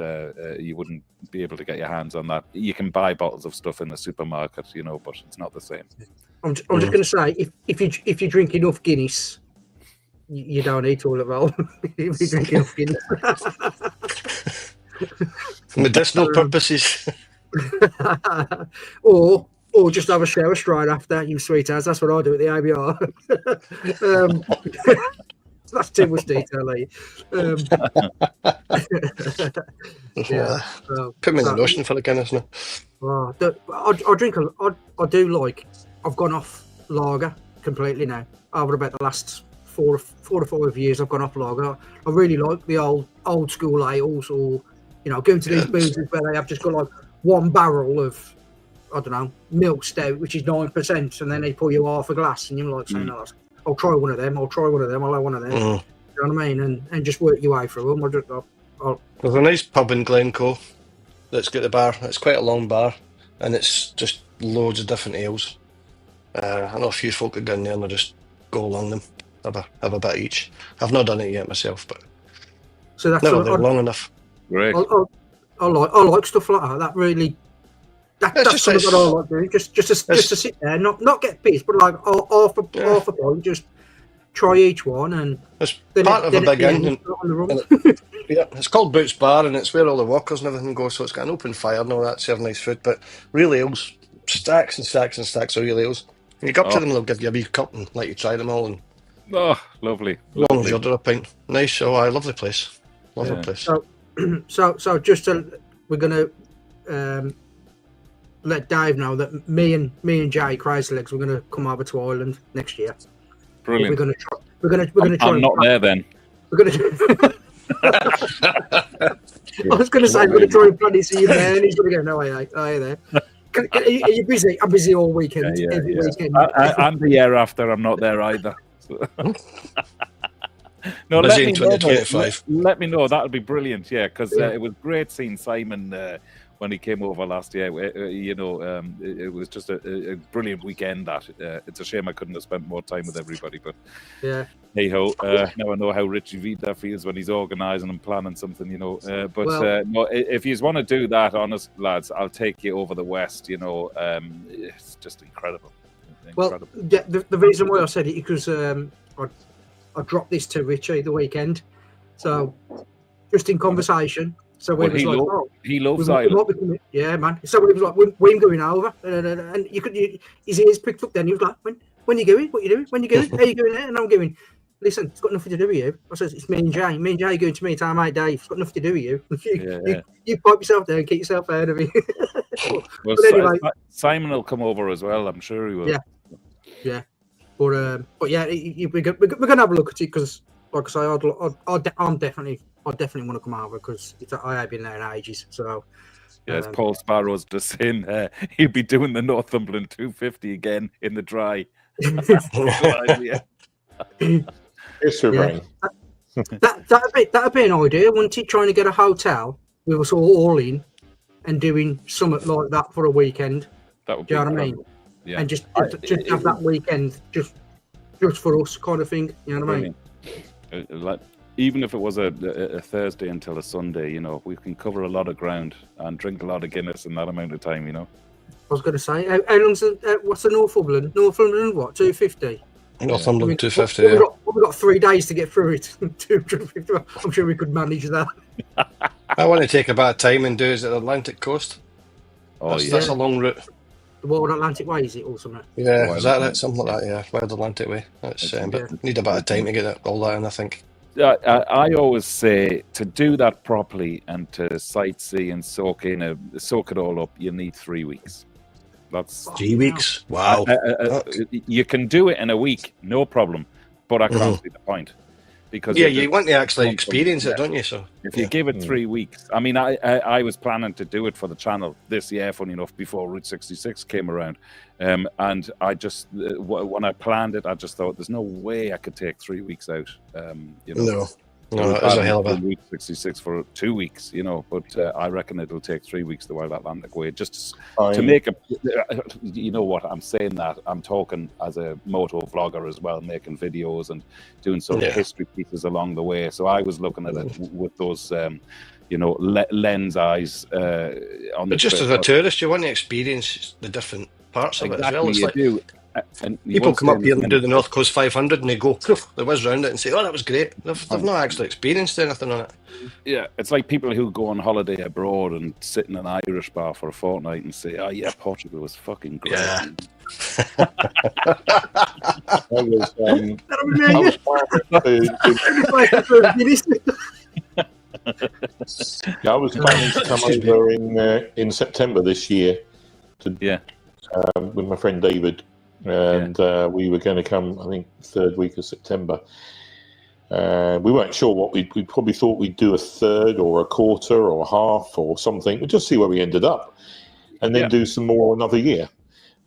be able to get your hands on that. You can buy bottles of stuff in the supermarket, you know, but it's not the same. I'm just going to say, if you drink enough Guinness, you don't need toilet roll. If you drink enough Guinness. For medicinal purposes. or just have a shower straight after, you sweethearts. That's what I do at the ABR. That's too much detail, yeah. Put me in the ocean for the Guinness now. I drink I do like. I've gone off lager completely now. Over about the last 4 to 5 years, I've gone off lager. I really like the old school ales, or going to these boozers where they have just got like one barrel of, I don't know, milk stout, which is 9%, and then they pour you half a glass, and you're like saying, I'll try one of them. I'll have one of them. You know what I mean? And just work your way through them. There's a nice pub in Glencoe that's got the bar. It's quite a long bar, and it's just loads of different ales. I know a few folk that go in there and they just go along them, have a bit each. I've not done it yet myself, but so that's never long enough. Great. I like stuff like that. That really. That's something that I like doing. Just to sit there, not get pissed, but like half a pint, just try each one, and it's part of a big inn. Yeah, it's called Boots Bar, and it's where all the walkers and everything go. So it's got an open fire and all that, serve nice food. But real ales, stacks and stacks and stacks of real ales. When you go up to them, they'll give you a wee cup and let you try them all. And lovely. Long as you order a pint, nice. Oh, lovely place, lovely place. So just we're gonna. Let Dave know that me and Jay Crazy Legs, we're going to come over to Ireland next year. Brilliant. We're going to try. I'm not there then. We're going to. I was going to say we're going to try and bloody see you there, and he's going to go, no, I ain't there. Are you busy? I'm busy all weekend. Every weekend. And the year after, I'm not there either. So. No, let me know. That would be brilliant. Yeah, because it was great seeing Simon when he came over last year. It was just a brilliant weekend. It's a shame I couldn't have spent more time with everybody, but hey ho. Now I know how Richie Vita feels when he's organising and planning something. No, if you want to do that, honest lads, I'll take you over the west. It's just incredible. Well, the reason why I said it because I dropped this to Richie the weekend, so just in conversation. So he loves Ireland. Yeah, man. So he was like, "When going over?" And his ears picked up. Then he was like, "When you going? What you doing? When you going? How you going there?" And I'm going, "Listen, it's got nothing to do with you." I says, "It's me and Jay. Me and Jay going to meet our mate Dave. It's got nothing to do with you. You pipe yourself down, keep yourself out of it." Well, anyway, Simon will come over as well. I'm sure he will. Yeah. But yeah, we're gonna have a look at it because, like I say, I definitely want to come over because I have been there in ages. So as Paul Sparrow's just saying, he'll be doing the Northumberland 250 again in the dry. That'd be an idea. Wouldn't it? Trying to get a hotel with us all in, and doing something like that for a weekend. That would Do be you know what I incredible. mean? Yeah. And just have that weekend just for us kind of thing. You know what I mean? Like, even if it was a Thursday until a Sunday, you know, we can cover a lot of ground and drink a lot of Guinness in that amount of time, you know. I was going to say, how long's what's the Northumberland? Northumberland, what, 250? Northumberland, 250, we've got 3 days to get through it. 250. I'm sure we could manage that. I want to take a bit of time and do is at the Atlantic coast. That's a long route. The Wild Atlantic Way, is it, or something? Yeah, is that it? Something like that, yeah. Wild Atlantic Way. That's but need a bit of time to get all that in, I think. I always say to do that properly and to sightsee and soak it all up, you need 3 weeks. That's 3 weeks. Wow. You can do it in a week, no problem, but I can't see the point. Because you want to actually experience it, don't you? So if you give it 3 weeks, I mean, I was planning to do it for the channel this year, funny enough, before Route 66 came around, and I just when I planned it, I just thought there's no way I could take 3 weeks out. You know, no, that's a hell of a Route 66 for 2 weeks, you know. But I reckon it'll take 3 weeks the Wild Atlantic Way just to make a. You know what? I'm saying that I'm talking as a moto vlogger as well, making videos and doing sort of history pieces along the way. So I was looking at it with those, you know, lens eyes on the. But just as a tourist, you want to experience the different parts of it as well. It's like and people come up here and do the North Coast 500 and they go, they whiz round it and say, oh, that was great. They've not actually experienced anything on it. Yeah, it's like people who go on holiday abroad and sit in an Irish bar for a fortnight and say, oh yeah, Portugal was fucking great. Yeah. I was planning to come over in September this year with my friend David, and we were going to come, I think, 3rd week of September. We weren't sure what we probably thought we'd do a third or a quarter or a half or something. We'll just see where we ended up, and then do some more another year.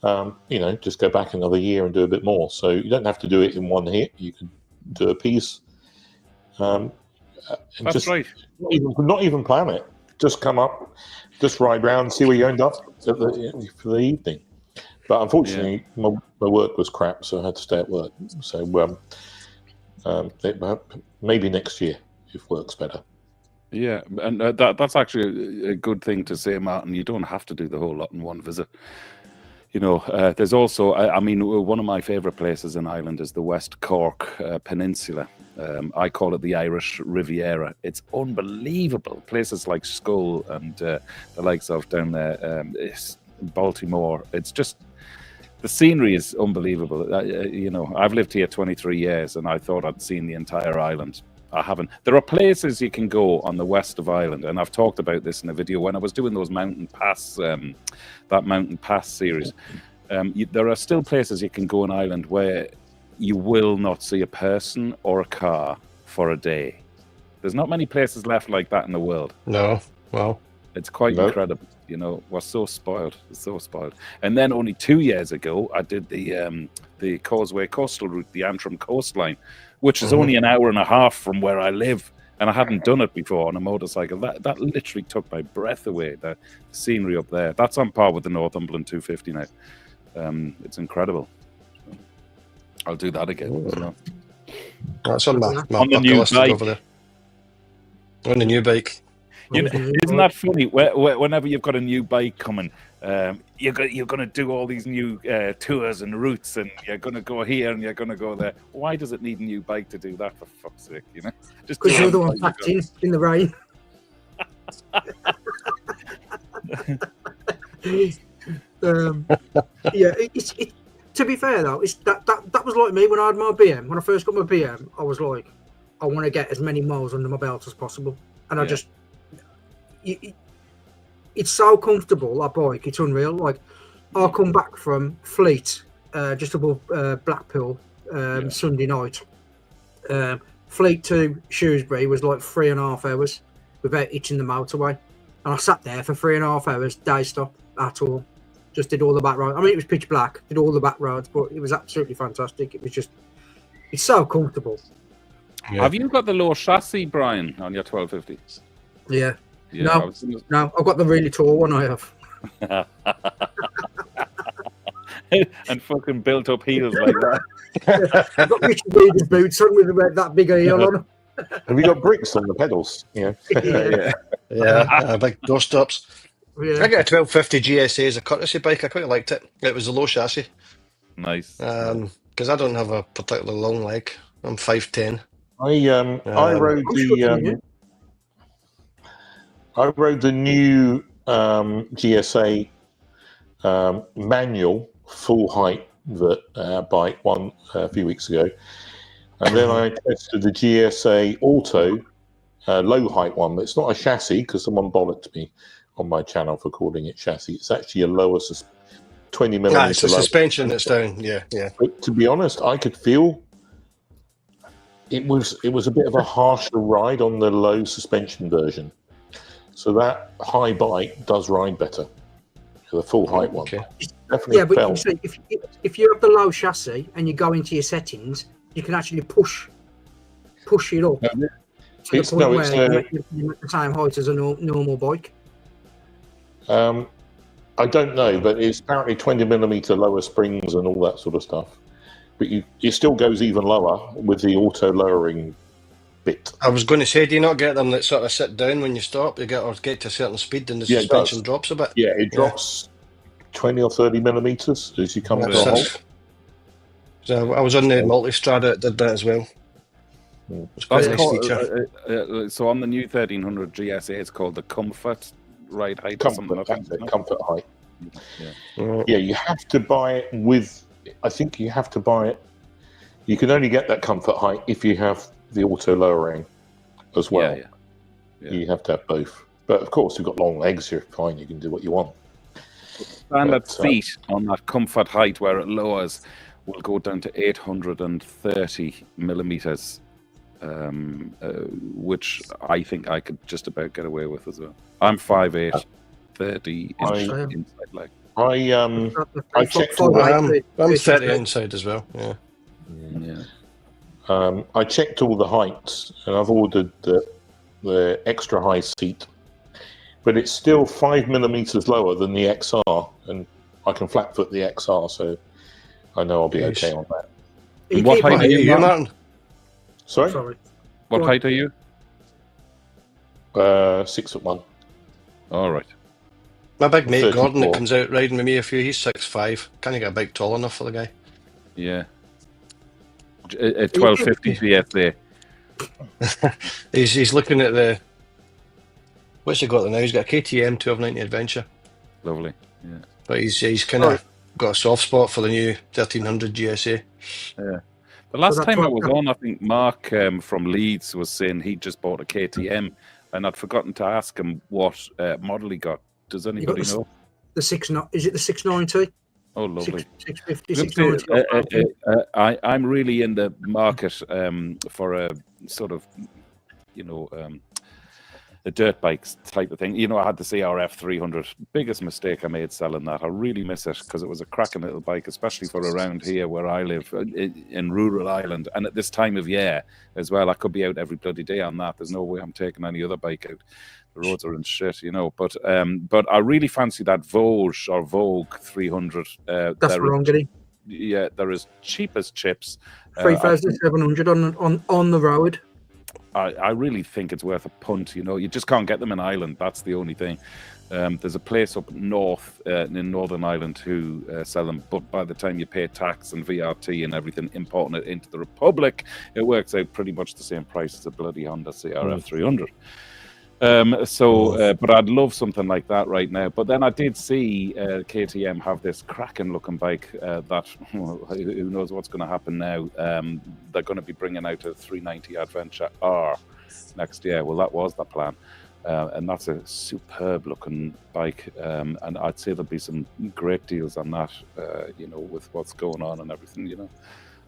You know, just go back another year and do a bit more. So you don't have to do it in one hit. You can do a piece. That's just, right. Not even plan it. Just come up, just ride round, see where you end up for the evening. But unfortunately, my work was crap, so I had to stay at work. So maybe next year if work's better. Yeah, and that's actually a good thing to say, Martin. You don't have to do the whole lot in one visit. You know, there's also, I mean, one of my favourite places in Ireland is the West Cork Peninsula. I call it the Irish Riviera. It's unbelievable. Places like Schull and the likes of down there, Baltimore. It's just, the scenery is unbelievable. You know, I've lived here 23 years and I thought I'd seen the entire island. I haven't. There are places you can go on the west of Ireland, and I've talked about this in a video when I was doing those Mountain Pass, that Mountain Pass series. There are still places you can go in Ireland where you will not see a person or a car for a day. There's not many places left like that in the world. No, well, it's quite incredible. You know, we're so spoiled. So spoiled. And then only 2 years ago, I did the Causeway Coastal Route, the Antrim coastline, which is only an hour and a half from where I live, and I hadn't done it before on a motorcycle. That literally took my breath away. The scenery up there, that's on par with the Northumberland 250 now. It's incredible. I'll do that again. So. That's on my the new bike over there. On the new bike. You know, isn't that funny? Whenever you've got a new bike coming, you're going to do all these new tours and routes, and you're going to go here and you're going to go there. Why does it need a new bike to do that, for fuck's sake? You know, just because you're the one packed in the rain. To be fair though, that was like me when I had my BM. When I first got my BM, I was like, I want to get as many miles under my belt as possible, and I just. It's so comfortable, that bike, it's unreal. Like, I'll come back from Fleet, just above Blackpool, Sunday night. Fleet to Shrewsbury was like 3.5 hours without hitching the motorway. And I sat there for 3.5 hours, day stop at all. Just did all the back roads. I mean, it was pitch black, did all the back roads, but it was absolutely fantastic. It was just, it's so comfortable. Yeah. Have you got the low chassis, Brian, on your 1250? Yeah. Yeah, no, I've got the really tall one. I have. And fucking built up heels like that. I've got Richard Reeder's boots on with about that big a heel on them. Have you got bricks on the pedals? Yeah. Big doorstops. Yeah. I got a 1250 GSA as a courtesy bike. I quite liked it. It was a low chassis. Nice. Because I don't have a particularly long leg. I'm 5'10". I rode the new GSA manual full height bike a few weeks ago, and then I tested the GSA Auto low height one. It's not a chassis because someone bollocked me on my channel for calling it chassis. It's actually a lower 20 millimeter. It's a suspension that's down. Yeah. But to be honest, I could feel it was a bit of a harsher ride on the low suspension version. So that high bike does ride better. The full height one. Okay. Yeah, but you see, if you have the low chassis and you go into your settings, you can actually push it up to the point where you're at the same height as a normal bike. I don't know, but it's apparently 20 millimeter lower springs and all that sort of stuff. But it still goes even lower with the auto lowering bit. I was going to say, do you not get them that sort of sit down when you stop? You get to a certain speed and the suspension drops a bit. Yeah, it drops 20 or 30 millimeters as you come to a halt. So I was on the Multistrada, it did that as well. It's quite a nice feature. So on the new 1300 GSA, it's called the Comfort Ride Height. Comfort height. Yeah, you have to buy it with. I think you have to buy it. You can only get that comfort height if you have the auto lowering as well. Yeah. You have to have both. But of course, you've got long legs. You're fine. You can do what you want. Standard seat on that comfort height where it lowers will go down to 830 millimeters, which I think I could just about get away with as well. I'm 5'8", 30 inside leg. I checked. I'm 30 inside as well. Yeah. I checked all the heights, and I've ordered the extra high seat, but it's still 5 millimeters lower than the XR, and I can flat foot the XR, so I know I'll be okay on that. What height are you, Martin? Sorry? What height are you? 6'1". All right. My big mate 34. Gordon that comes out riding with me he's 6'5". Can't get a bike tall enough for the guy. Yeah. At 1250 GSA. He's looking at the. What's he got there now? He's got a KTM 1290 Adventure. Lovely. Yeah. But he's kind of got a soft spot for the new 1300 GSA. Yeah. The last time I was on, I think Mark from Leeds was saying he just bought a KTM, and I'd forgotten to ask him what model he got. Does anybody know? Is it the 690? Oh, lovely. 650, 690. I'm really in the market for a sort of, a dirt bikes type of thing. I had the CRF 300. Biggest mistake I made selling that. I really miss it because it was a cracking little bike, especially for around here where I live in rural Ireland. And at this time of year as well, I could be out every bloody day on that. There's no way I'm taking any other bike out. The roads are in shit, But I really fancy that Vogue 300. That's wrong, Giddy. Yeah, they're as cheap as chips. 3,700 on the road. I really think it's worth a punt. You just can't get them in Ireland. That's the only thing. There's a place up north in Northern Ireland who sell them, but by the time you pay tax and VRT and everything, importing it into the Republic, it works out pretty much the same price as a bloody Honda CRF 300. But I'd love something like that right now. But then I did see KTM have this cracking looking bike that who knows what's going to happen now. They're going to be bringing out a 390 Adventure R next year. Well, that was the plan. And that's a superb looking bike. And I'd say there'll be some great deals on that, with what's going on and everything,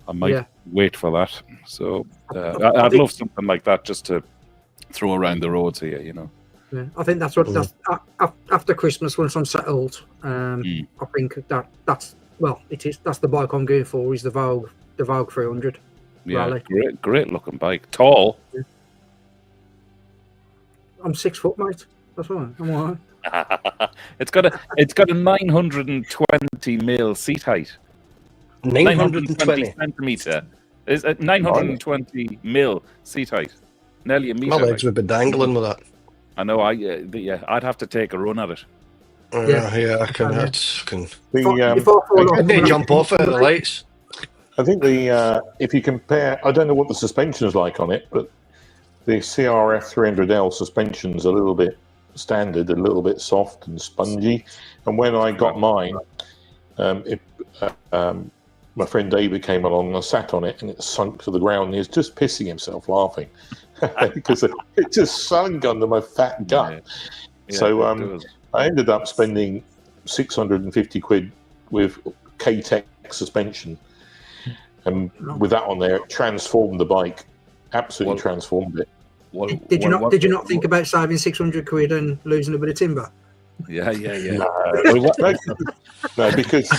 I might wait for that. So I'd love something like that just to throw around the roads here, Yeah, I think that's after Christmas once I'm settled. I think that's the bike I'm going for is the Vogue 300. Yeah, rally. Great looking bike, tall. Yeah. I'm 6 foot, mate. That's fine. I'm all right. It's got a 920 mil seat height. 920 centimeter. Is 920 mil seat height. Nearly a meter. My legs would be dangling with that. I know. I'd have to take a run at it. Yeah, I can. Yeah. I'd need to jump off it at the lights. I think if you compare, I don't know what the suspension is like on it, but the CRF 300L suspension's a little bit standard, a little bit soft and spongy. And when I got mine, my friend David came along and I sat on it and it sunk to the ground. He was just pissing himself laughing because it just sunk under my fat gut. Yeah, so I ended up spending 650 quid with K-Tech suspension. And with that on there, it transformed the bike. Absolutely transformed it. Did you not think about saving 600 quid and losing a bit of timber? Yeah. No, because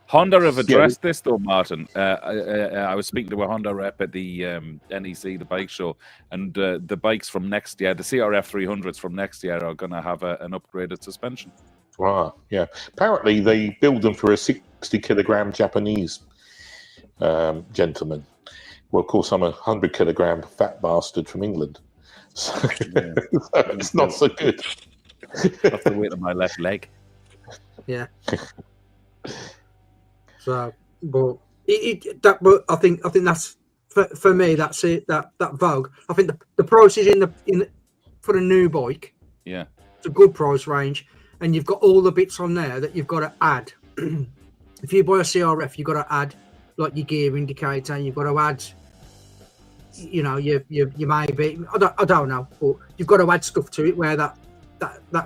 Honda have addressed this though, Martin. I was speaking to a Honda rep at the NEC, the bike show, and the bikes from next year, the CRF 300s from next year, are going to have an upgraded suspension. Wow, yeah. Apparently, they build them for a 60-kilogram Japanese gentleman. Well, of course, I'm a 100-kilogram fat bastard from England, so it's not so good. That's the weight of my left leg. Yeah. So, but but I think that's for me. That's it. That Vogue. I think the price is in for a new bike. Yeah, it's a good price range, and you've got all the bits on there that you've got to add. If you buy a CRF, you've got to add like your gear indicator. You've got to add, you maybe I don't know, but you've got to add stuff to it. Where that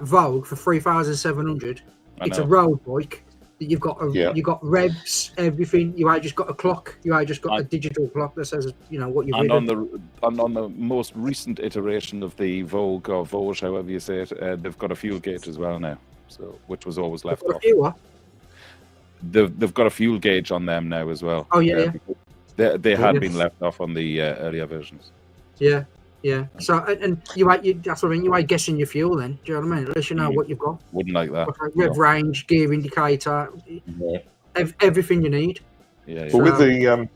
Vogue for 3,700, it's a road bike. You've got you got revs, everything. You just got a clock. You just got a digital clock that says what you've ridden. On the most recent iteration of the Vogue or Vogue, however you say it, they've got a fuel gauge as well now. So which was always left off. They've got a fuel gauge on them now as well. Oh yeah. They had been left off on the earlier versions. Yeah. Yeah, so and that's what I mean. You ain't guessing your fuel then. Do you know what I mean? Unless you know what you've got. Wouldn't like that. Rev range, gear indicator, everything you need. Yeah. Well, with the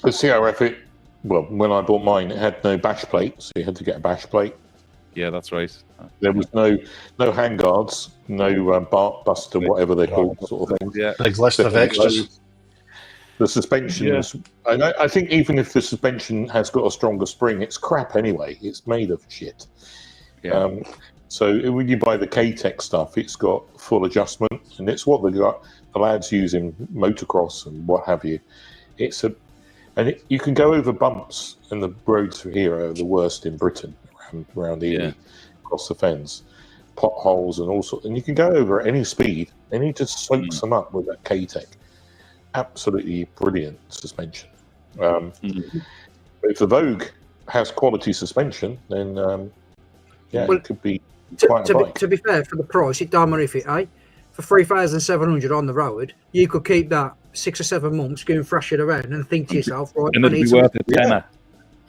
CRF, when I bought mine, it had no bash plate, so you had to get a bash plate. Yeah, that's right. There was no handguards, no bark buster, whatever they're called, sort of thing. Yeah, big list of extras. The suspension, I think even if the suspension has got a stronger spring, it's crap anyway. It's made of shit. Yeah. So when you buy the K-Tech stuff, it's got full adjustment, and it's what the lads use in motocross and what have you. You can go over bumps, and the roads here are the worst in Britain around Ely, across the fens, potholes and all sorts. And you can go over at any speed, and he just soaks them up with that K-Tech. Absolutely brilliant suspension. If the Vogue has quality suspension, then it could be quite a bike. To be fair, for the price, it don't matter if it, for 3,700 on the road, you could keep that 6 or 7 months going thrash it around and think to yourself, right, and it'd be worth a tenner.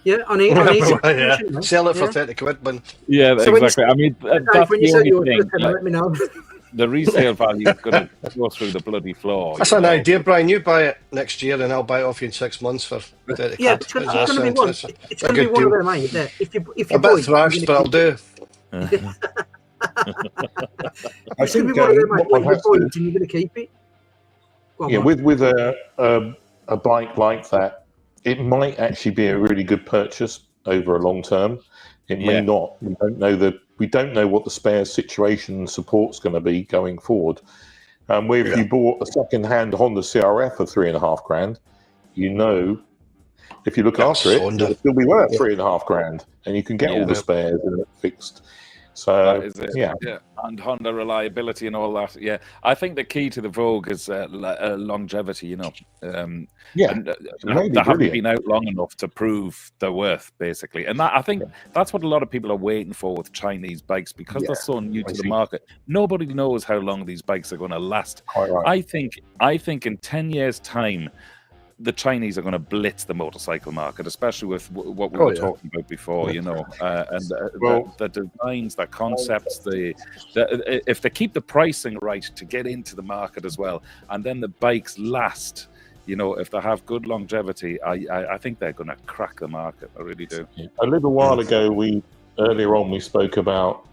Yeah, I need sell it for 30 quid, man. Yeah, so exactly. I mean, that's when the you only thing. let me know. The resale value is going to go through the bloody floor. That's an idea, Brian. You buy it next year, and I'll buy it off you in 6 months for 30 quid. It's going to be one. It's going to be one of them, mate. If you a bit thrashed, but I'll do. It's going to be one of them, mate. When you buy it, and you're going to keep it. With a bike like that, it might actually be a really good purchase over a long term. It may not. We don't know what the spare situation and support's going to be going forward. Where if you bought a second-hand Honda CRF for $3,500, if you look after it, it'll still be worth $3,500, and you can get all the spares and it fixed. So and Honda reliability and all that. Yeah, I think the key to the Vogue is longevity. And they haven't been out long enough to prove their worth, basically. And I think that's what a lot of people are waiting for with Chinese bikes, because they're so new to the market. Nobody knows how long these bikes are going to last. Quite right. I think in 10 years' time, the Chinese are going to blitz the motorcycle market, especially with what we were talking about before, and the designs, the concepts, if they keep the pricing right to get into the market as well, and then the bikes last, if they have good longevity, I think they're going to crack the market. I really do. A little while ago, earlier on we spoke about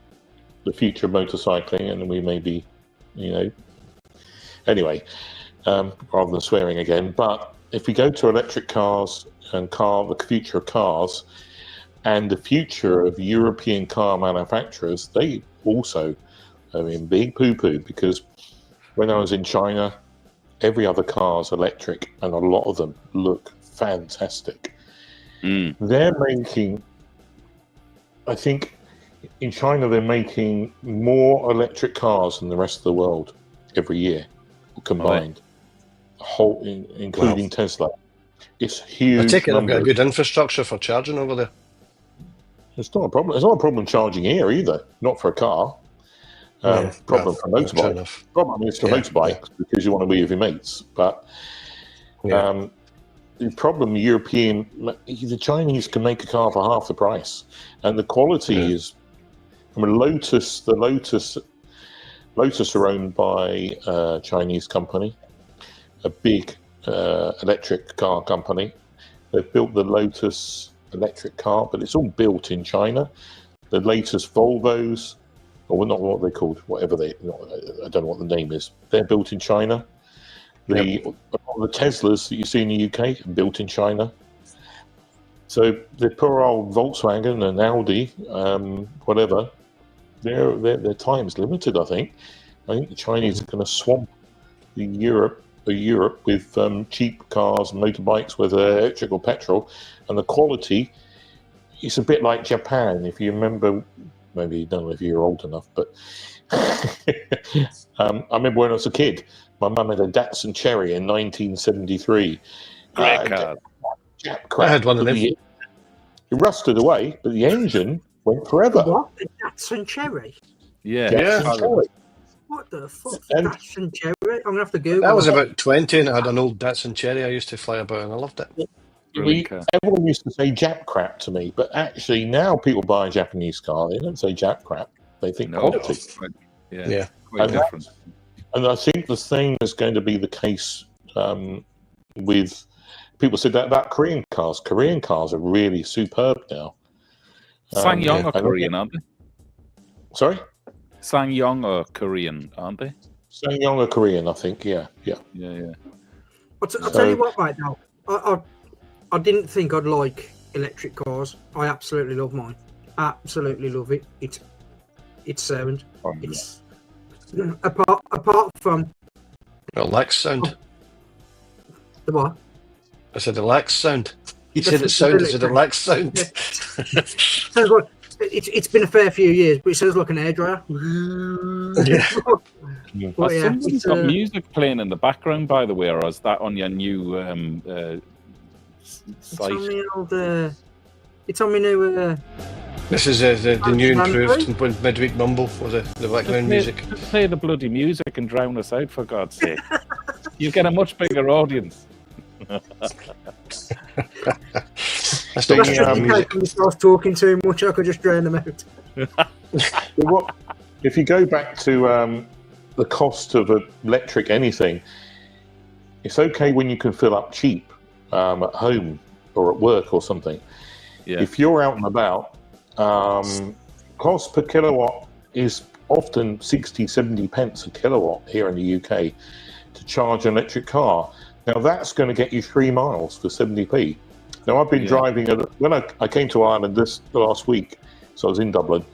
the future of motorcycling, and we maybe, anyway, rather than swearing again, but if we go to electric cars and the future of cars and the future of European car manufacturers, they also are in big poo-poo, because when I was in China, every other car's electric and a lot of them look fantastic. They're making, I think in China, they're making more electric cars than the rest of the world every year combined. Including Tesla. It's huge. I take it they've got a good infrastructure for charging over there. It's not a problem. It's not a problem charging here either. Not for a car. Problem for motorbikes. Problem is for motorbikes because you want to be with your mates. But the problem, the Chinese can make a car for half the price, and the quality is. I mean, Lotus are owned by a Chinese company, a big electric car company. They've built the Lotus electric car, but it's all built in China. The latest Volvos, or not what they're called, I don't know what the name is. They're built in China. The Teslas that you see in the UK are built in China. So the poor old Volkswagen and Audi, whatever, their time's limited. I think the Chinese are going to swamp Europe with cheap cars and motorbikes, whether electric or petrol, and the quality. It's a bit like Japan, if you remember. Maybe you don't know if you're old enough, but I remember when I was a kid, my mum had a Datsun Cherry in 1973. Great car. I had one of them. It rusted away, but the engine went forever. What? A Datsun Cherry? Yeah. What the fuck? Datsun Cherry? I'm going to have to Google that. Was about 20, and I had an old Datsun Cherry I used to fly about, and I loved it. Everyone used to say Jap crap to me, but actually now people buy a Japanese car, they don't say Jap crap. They think quality. Quite different. And I think the same is going to be the case with people said that about Korean cars. Korean cars are really superb now. SsangYong are Korean, aren't they? Sorry? SsangYong are Korean, aren't they? SsangYong are Korean, I think. Yeah. I'll tell you what, right now, I didn't think I'd like electric cars. I absolutely love mine. Absolutely love it. It's sound. It's apart from the lax sound. The what? I said the lax sound. You said it sounded. I said the lax sound. Sounds like it's been a fair few years, but it sounds like an hairdryer. Somebody's got music playing in the background, by the way, or is that on your new site? It's on my new. This is the new improved Midweek Mumble for the background music. Just play the bloody music and drown us out, for God's sake. You get a much bigger audience. That's just in case when starts talking too much, I could just drown them out. If you go back to the cost of electric anything, it's okay when you can fill up cheap at home or at work or something. If you're out and about, cost per kilowatt is often 60-70 pence a kilowatt here in the UK to charge an electric car. Now that's going to get you 3 miles for 70p. Now I've been driving, when I came to Ireland this last week, so I was in Dublin,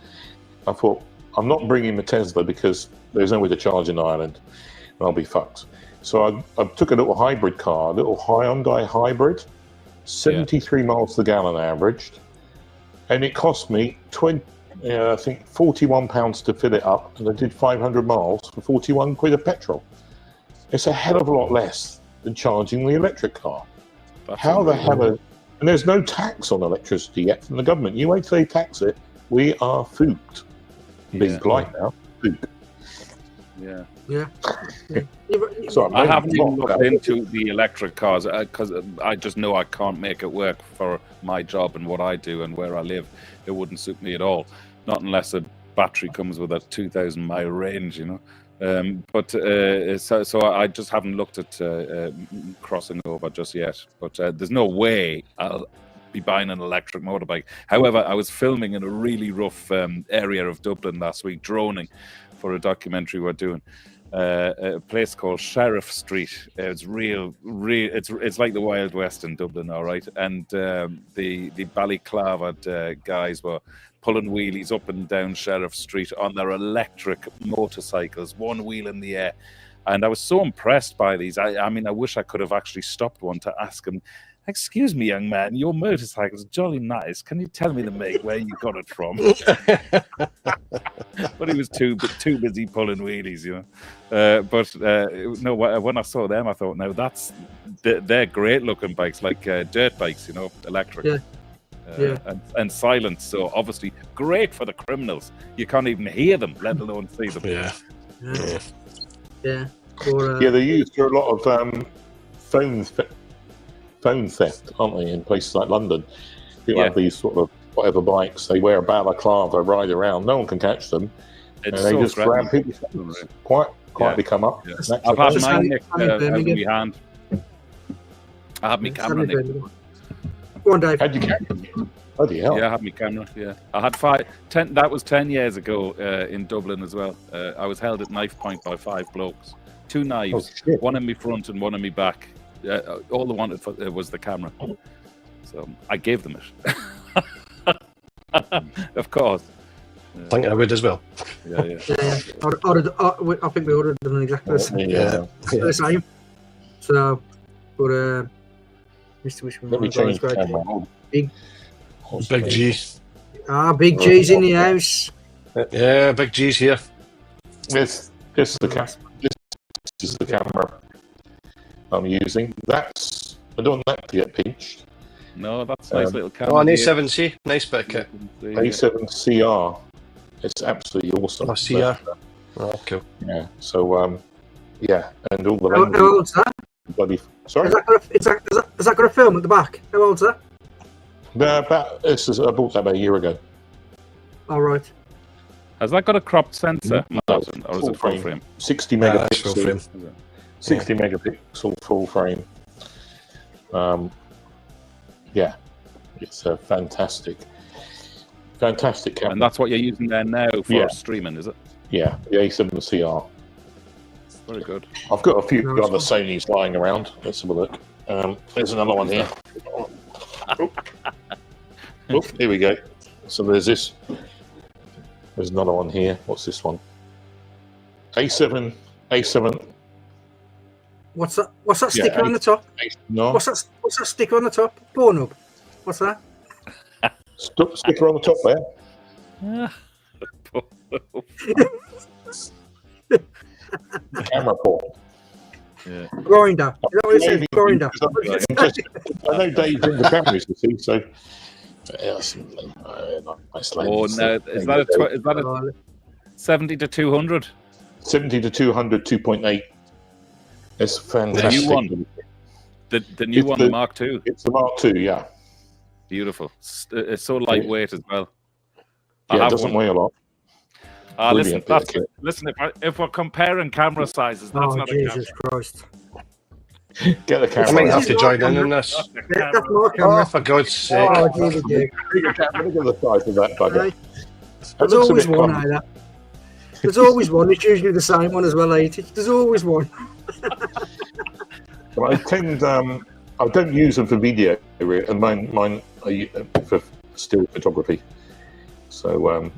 I thought, I'm not bringing my Tesla because there's nowhere to charge in Ireland and I'll be fucked. So I took a little hybrid car, a little Hyundai hybrid, 73 miles per gallon averaged, and it cost me I think £41 to fill it up, and I did 500 miles for 41 quid of petrol. It's a hell of a lot less than charging the electric car. How the hell and there's no tax on electricity yet from the government. You wait till they tax it, we are fooked. Being polite now, fooked. So I haven't even looked into the electric cars because I just know I can't make it work for my job and what I do and where I live. It wouldn't suit me at all, not unless a battery comes with a 2,000 mile range, so I just haven't looked at crossing over just yet. But there's no way I'll be buying an electric motorbike. However, I was filming in a really rough area of Dublin last week, droning for a documentary we're doing. A place called Sheriff Street. It's real. It's like the Wild West in Dublin, all right. And the Ballyclava guys were pulling wheelies up and down Sheriff Street on their electric motorcycles, one wheel in the air. And I was so impressed by these. I mean, I wish I could have actually stopped one to ask him, "Excuse me, young man, your motorcycle's jolly nice. Can you tell me the make, where you got it from?" But he was too busy pulling wheelies, No, when I saw them, I thought, no, they're great looking bikes, like dirt bikes, electric. And silent. So obviously great for the criminals. You can't even hear them, let alone see them. Yeah, they're used for a lot of phone theft, aren't they, in places like London? People have these sort of whatever bikes, they wear a balaclava, ride around, no one can catch them, and they just grab people's phones. Quietly come up. I've had mine nicked out of my hand. I had my camera nicked. Go on, Dave. How'd you catch them? Bloody hell. Yeah, I had my camera, I had 10, that was 10 years ago in Dublin as well. I was held at knife point by 5 blokes. 2 knives, one in my front and one in my back. All they wanted was the camera. So I gave them it. Of course. I think I would as well. I think we ordered them exactly the same. So, but Mr. Wishman, let me change the camera. Big G. Big G's in the house. Yeah, Big G's here. This is the camera I'm using. I don't want that to get pinched. No, that's a nice little camera. Oh, an A7C, nice bit of kit. A7CR. It's absolutely awesome. Oh, CR. Oh, cool. Yeah. So, and all the. How old's that? Sorry. Has that got a film at the back? How old's that? I bought that about a year ago. All right. Has that got a cropped sensor? Or is it full frame? 60 megapixel. 60 megapixel full frame. It's a fantastic camera. And that's what you're using there now for streaming, is it? Yeah, the A7CR. Very good. I've got a few other Sonys lying around. Let's have a look. There's another one here. Here we go. So there's this. There's another one here. What's this one? A7. What's that sticker on the top? No. What's that sticker on the top? Pornhub. What's that? Sticker on the top there. Camera port. Grinder. Is that what it says? Grinder. I know Dave's in the cameras, you see, so. Nice no, is that a 70 to 200? 70 to 200, 2.8. It's fantastic. The new one. The new one, the Mark II. It's the Mark II, yeah. Beautiful. It's so lightweight as well. Yeah, it doesn't weigh a lot. Listen, if we're comparing camera sizes, that's not Jesus a camera. Christ. Get the camera. I might have to join in this. Oh, for God's sake. Oh, Jesus. Look at the size of that bugger. There's always one like that. There's always one. It's usually the same one as well, ain't it? There's always one. I don't use them for video, and mine are for still photography. So,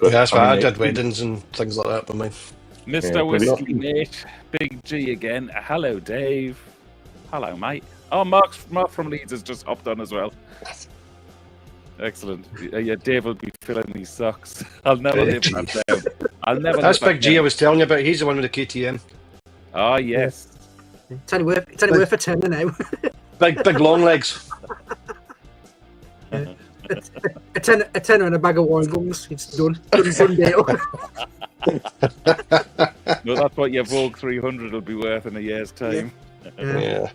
but that's why I did weddings and things like that. But mine, Mr. Whiskey Mate, Big G again. Hello, Dave. Hello, mate. Oh, Mark from Leeds has just hopped on as well. Excellent. Yeah, Dave will be filling these socks. I'll never live that down. That's Big G I was telling you about. He's the one with the KTM. Oh, yes. It's only worth a tenner now. big long legs. A tenner and a bag of wine gums. It's done. Done deal. No, that's what your Vogue 300 will be worth in a year's time. Yeah.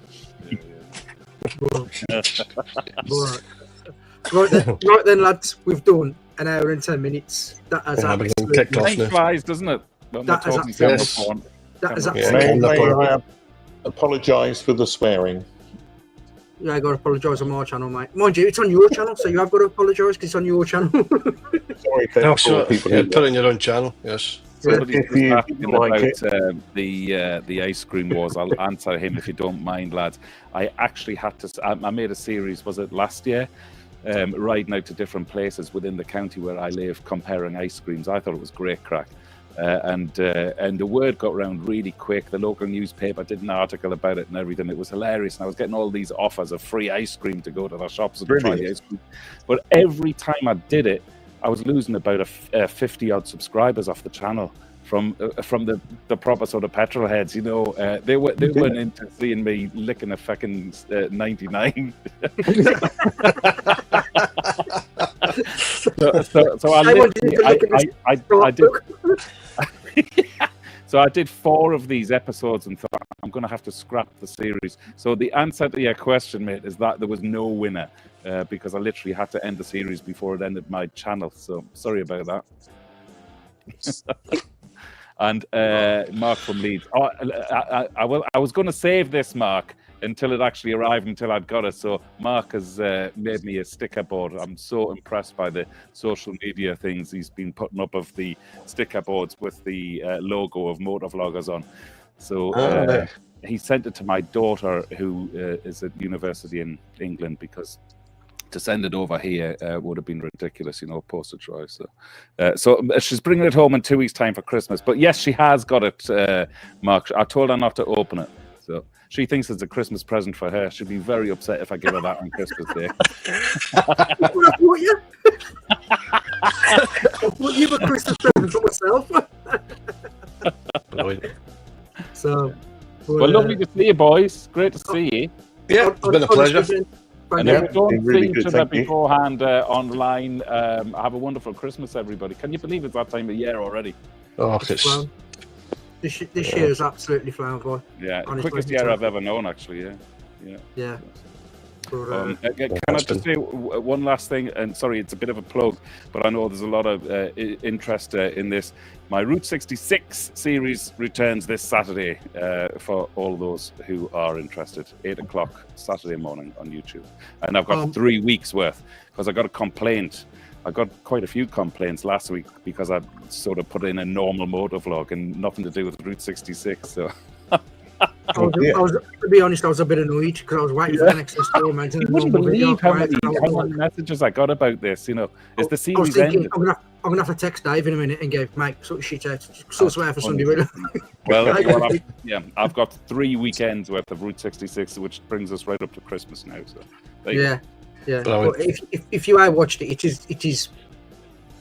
Right then, lads, we've done an hour and 10 minutes. That has kicked off Time now. flies, doesn't it? When we're talking camera porn. That is May I apologise for the swearing? Yeah, I got to apologise on my channel, mate. Mind you, it's on your channel, so you have got to apologise because it's on your channel. Sorry, people. Yeah, put it on your own channel. Yes. Somebody's just asking about the ice cream wars. I'll answer him if you don't mind, lads. I actually had to. I made a series. Was it last year? Riding out to different places within the county where I live, comparing ice creams. I thought it was great crack. And the word got around really quick. The local newspaper did an article about it and everything. It was hilarious. And I was getting all these offers of free ice cream to go to their shops and try the ice cream. But every time I did it, I was losing about 50-odd subscribers off the channel from the proper sort of petrol heads. You know, they weren't into seeing me licking a fucking 99. So I did. So I did 4 of these episodes and thought I'm going to have to scrap the series. So the answer to your question, mate, is that there was no winner because I literally had to end the series before it ended my channel. So sorry about that. And Mark from Leeds. Oh, I was going to save this, Mark, until it actually arrived, until I'd got it. So Mark has made me a sticker board. I'm so impressed by the social media things he's been putting up of the sticker boards with the logo of Motovloggers on. So he sent it to my daughter, who is at university in England, because to send it over here would have been ridiculous, you know, postage-wise. So she's bringing it home in 2 weeks' time for Christmas. But yes, she has got it, Mark. I told her not to open it. So she thinks it's a Christmas present for her. She'd be very upset if I give her that on Christmas Day. I thought you were Christmas present for myself. So, well, lovely to see you, boys. Great to see you. Yeah, it's been a pleasure. And if we don't see each other beforehand online, have a wonderful Christmas, everybody. Can you believe it's that time of year already? Oh, it's... This year is absolutely flown by. Yeah, the quickest year I've ever known, actually. Yeah. Can I just say one last thing? And sorry, it's a bit of a plug, but I know there's a lot of interest in this. My Route 66 series returns this Saturday for all those who are interested. 8 o'clock Saturday morning on YouTube. And I've got 3 weeks worth because I got a complaint. I got quite a few complaints last week because I sort of put in a normal motovlog and nothing to do with Route 66. So. To be honest, I was a bit annoyed because I was waiting for the next installment. You wouldn't believe how many messages I got about this. You know, is the series ended? I'm gonna have to text Dave in a minute and go, mate, sort of shit out. So swear for Sunday, really. Well, I've got 3 weekends worth of Route 66, which brings us right up to Christmas now. So yeah. But if you have watched it, it is.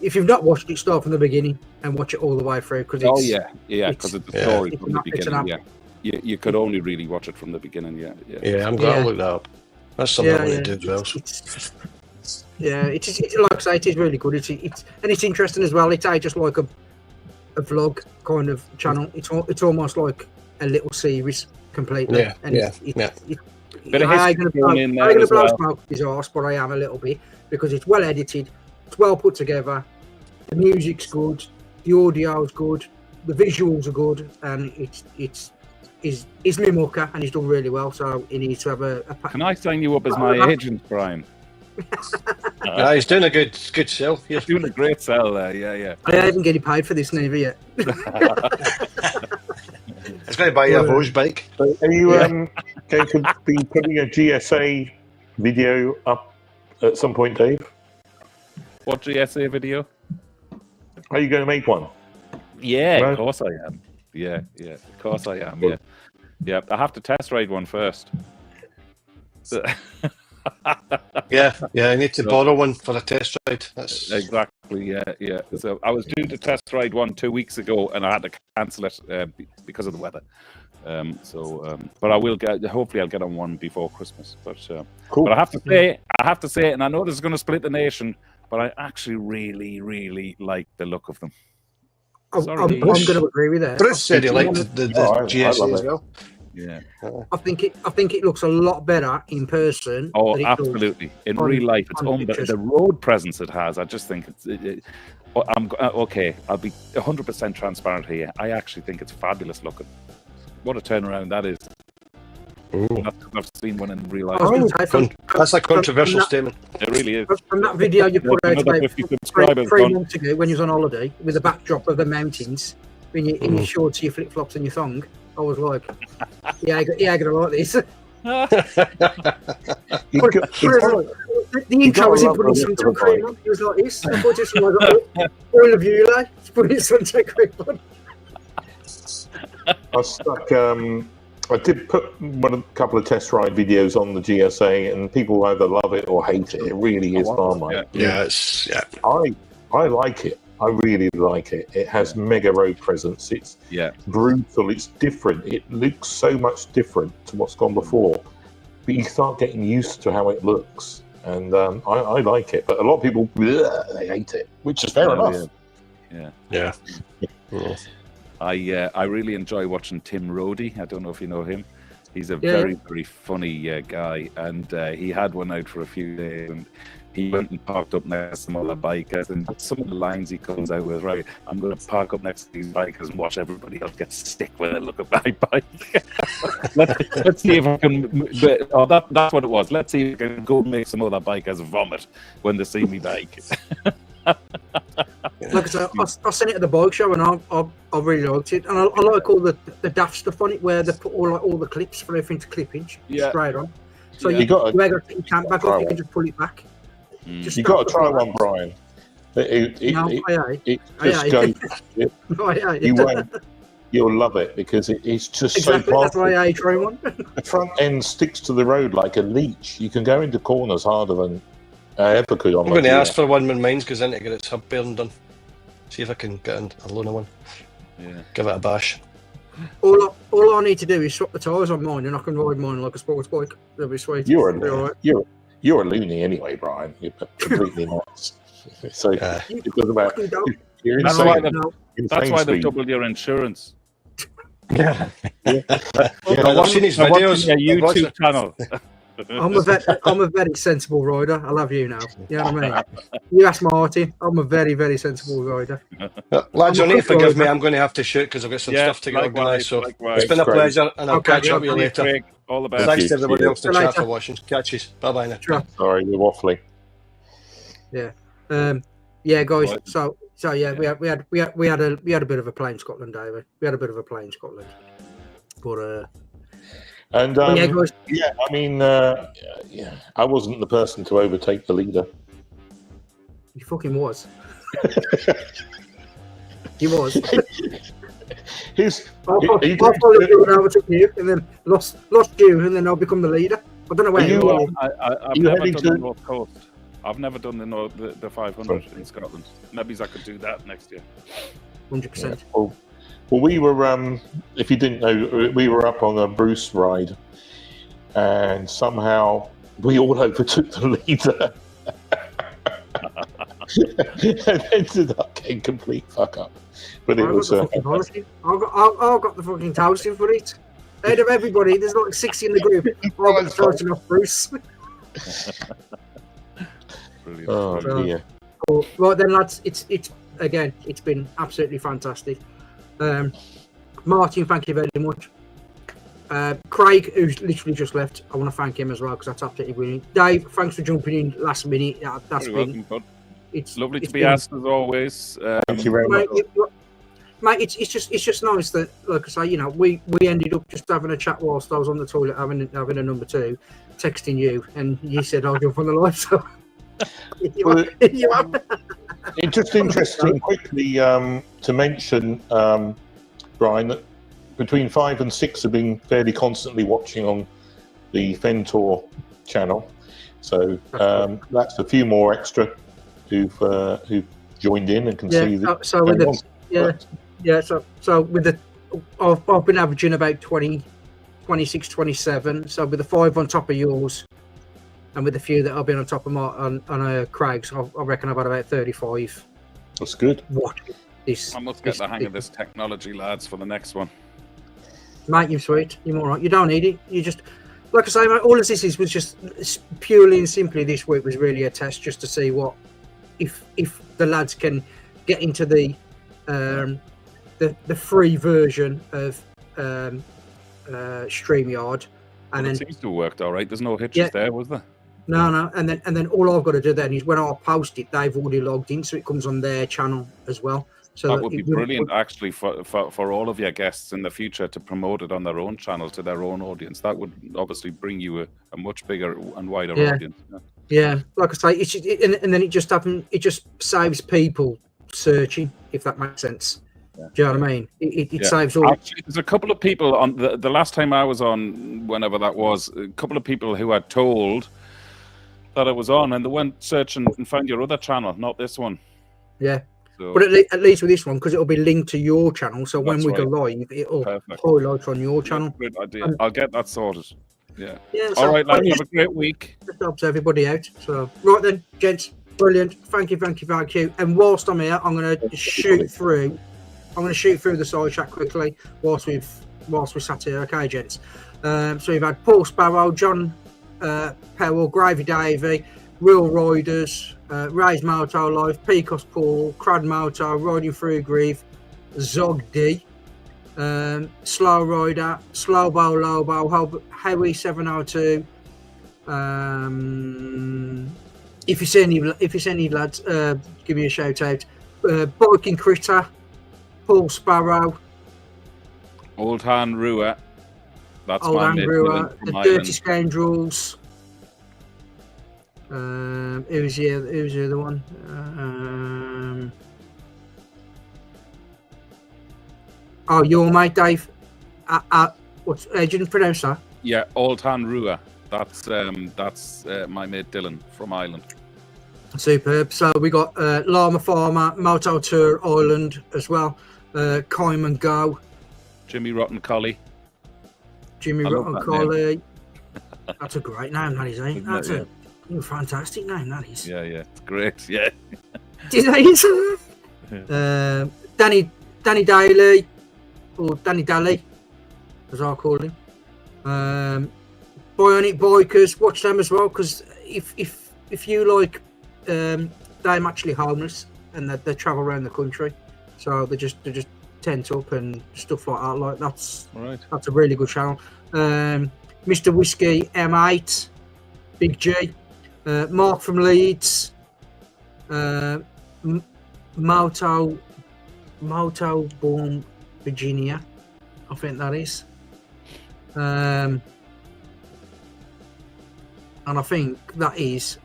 If you've not watched it, start from the beginning and watch it all the way through. Because because it's a story from the beginning. You could only really watch it from the beginning. Yeah, I'm glad I looked that up. That's something I want to do as well. It's like I say, it is really good. It's interesting as well. It's just like a vlog kind of channel. It's almost like a little series completely. Bit of history going in there as well. I'm going to blow smoke his arse, but I am a little bit because it's well edited, it's well put together, the music's good, the audio's good, the visuals are good, and he's my mucker and he's done really well. So he needs to have a Can I sign you up as my agent, Brian? He's doing a good sell. He's doing a great sell there. Yeah. I haven't getting paid for this neither yet. It's going to buy you a Vosge bike. Are you going to be putting a GSA video up at some point, Dave? What GSA video? Are you going to make one? Yeah, right. Of course I am. Yeah, of course I am. Yeah. I have to test ride one first. Yeah. I need to borrow one for a test ride. That's exactly. Yeah. So I was due to test ride one 2 weeks ago, and I had to cancel it because of the weather. But I will get. Hopefully, I'll get on one before Christmas. But cool. But I have to say, and I know this is going to split the nation, but I actually really, really like the look of them. I'm going to agree with that. Bruce said he liked the GSA as well. Yeah, I think it looks a lot better in person. Oh, absolutely! In real life, it's the road presence it has. I just think I'm okay. I'll be 100% transparent here. I actually think it's fabulous looking. What a turnaround that is! I've seen one in real life. That's a controversial statement. It really is. From that video you put out about 3 months ago when you was on holiday with the backdrop of the mountains, in your shorts, your flip flops, and your thong, I was like, "Yeah, I gonna like this." The intro was in putting suntan cream on. He was like this. I thought this was like all of you, like putting suntan cream on. I stuck. I did put a couple of test ride videos on the GSA, and people either love it or hate it. It really is Marmite. I like it. I really like it. It has mega road presence. It's brutal. It's different. It looks so much different to what's gone before. But you start getting used to how it looks, and I like it. But a lot of people they hate it, which is fair enough. Yeah. I really enjoy watching Tim Rodey. I don't know if you know him. He's a very, very funny guy, and he had one out for a few days, and he went and parked up next to some other bikers, and some of the lines he comes out with, right, I'm going to park up next to these bikers and watch everybody else get sick when they look at my bike. let's see if I can, that's what it was. Let's see if I can go make some other bikers vomit when they see me bike. Like I said, I seen it at the bike show, and I really liked it, and I like all the daft stuff on it, where they put all the clips for everything to clip in straight on. So you got to take your camp back off, you can just pull it back. You got to try one, Brian. It just goes. You won't. You'll love it because it's just so powerful. That's why I try one. The front end sticks to the road like a leech. You can go into corners harder than I ever could on. I'm going to ask for one when mine goes in to get its hub bearing done. See if I can get a loaner one. Yeah. Give it a bash. All I need to do is swap the tyres on mine, and I can ride mine like a sports bike. That'll be sweet. You're a loony anyway, Brian. You're completely nuts. So it doesn't matter. You're that's why they doubled your insurance. Yeah. Watching his videos. A YouTube channel. I'm a very sensible rider. I love you now. You know what I mean? You ask Martin. I'm a very, very sensible rider. Lads, you'll need to forgive me. I'm going to have to shoot because I've got some stuff to get organised. So it's been a pleasure, and I'll catch up with you later. Craig. All the best. Thanks to everybody else to chat for watching. Catch you. Bye bye now. Sure. Sorry, you're waffling. Yeah. Guys. So yeah, we had a bit of a play in Scotland, David. We had a bit of a play in Scotland, but. And guys. I mean, I wasn't the person to overtake the leader. You fucking was. He was. I followed you and overtook you, and then lost you, and then I'll become the leader. I don't know where you are. I've never done the North Coast. I've never done the 500 in Scotland. Maybe I could do that next year. 100%. Well, we were, if you didn't know, we were up on a Bruce ride, and somehow we all overtook the leader. And ended up getting complete fuck up. But it was. I got the fucking toasting for it. Out of everybody, there's like 60 in the group. I got the toasting off Bruce. Brilliant. Oh dear. Well then, lads, it's been absolutely fantastic. Martin, thank you very much. Craig, who's literally just left, I want to thank him as well because that's absolutely brilliant. Dave, thanks for jumping in last minute. That's been welcome, it's lovely to be asked as always. Thank you very much, mate. It's just nice that, like I say, we ended up just having a chat whilst I was on the toilet having a number two, texting you, and you said I'll jump on the live. So it's just interesting quickly to mention, Brian, that between 5 and 6 have been fairly constantly watching on the Fentor channel. So that's a few more extra who've joined in and can see that. So with I've been averaging about 20, 26, 27. So with the 5 on top of yours, and with the few that I've been on top of on Craig's, I reckon I've had about 35. That's good. What? this. I must get the hang of this technology, lads, for the next one. Mate, you're sweet. You're all right. You don't need it. You just, like I say, mate, all of this was just purely and simply this week was really a test just to see what if the lads can get into the free version of StreamYard, and then it seems to have worked all right. There's no hitches there, was there? No, and then all I've got to do then is when I post it, they've already logged in, so it comes on their channel as well. So that would be brilliant, actually, for all of your guests in the future to promote it on their own channel to their own audience. That would obviously bring you a much bigger and wider audience. Yeah, like I say, and then it just saves people searching, if that makes sense. Yeah. Do you know what I mean? It saves all. Actually, there's a couple of people on the last time I was on, whenever that was, a couple of people who had told that I was on, and they went searching and found your other channel, not this one. Yeah. So, but at least with this one, because it'll be linked to your channel, so when we go live, it'll highlight on your channel. Great idea. I'll get that sorted. Yeah. So all right, lads, have a great week. That helps everybody out. So, right then, gents, brilliant. Thank you. And whilst I'm here, I'm going to shoot through. I'm going to shoot through the side chat quickly whilst we sat here. Okay, gents. So we've had Paul Sparrow, John Powell, Gravy Davey, Real Riders, Ray's Moto Life, Pecos Paul, Crad Moto, Riding Through Grief, Zog D, Slow Rider, Slow Bow Lobo, Howie 702. If you see any lads, give me a shout out. Biking Critter, Paul Sparrow, Old Han Rua. That's Old Han Rua, the Dirty Scoundrels. Who's the other one? Your mate Dave. What's didn't pronounce that? Yeah, Old Han Rua. That's my mate Dylan from Ireland. Superb. So we got Llama Farmer, Moto Tour Ireland as well. Kime and Go. Jimmy Rotten Collie. That's a great name, that is, eh? That's a fantastic name, that is. Yeah, it's great, yeah. Danny Daly, or Danny Daly, as I call him. Bionic Bikers, watch them as well, because if you like, they're actually homeless and they travel around the country, so they just tent up and stuff like that. Like that's a really good channel. Mr. Whiskey M8, Big G, Mark from Leeds, Moto Born Virginia, I think that is. And I think that is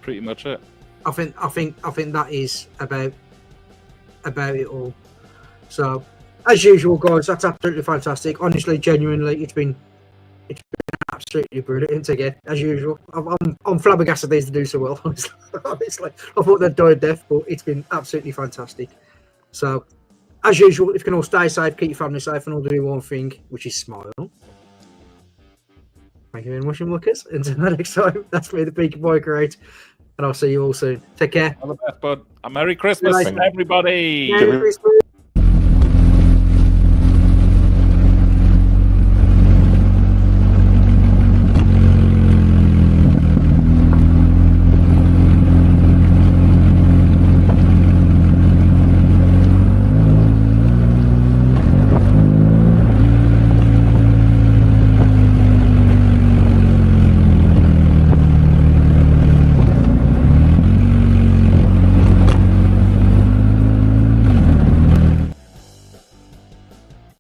pretty much it. I think that is about it all. So, as usual, guys, that's absolutely fantastic. Honestly, genuinely, it's been absolutely brilliant again, as usual. I'm flabbergasted these to do so well. Honestly, I thought they'd died deaf, but it's been absolutely fantastic. So, as usual, if you can all stay safe, keep your family safe, and all do one thing, which is smile. Thank you very much, lookers. Until next time, that's me, the Peaky Boy Great, and I'll see you all soon. Take care. All the best, bud. A Merry Christmas, everybody. Merry Christmas.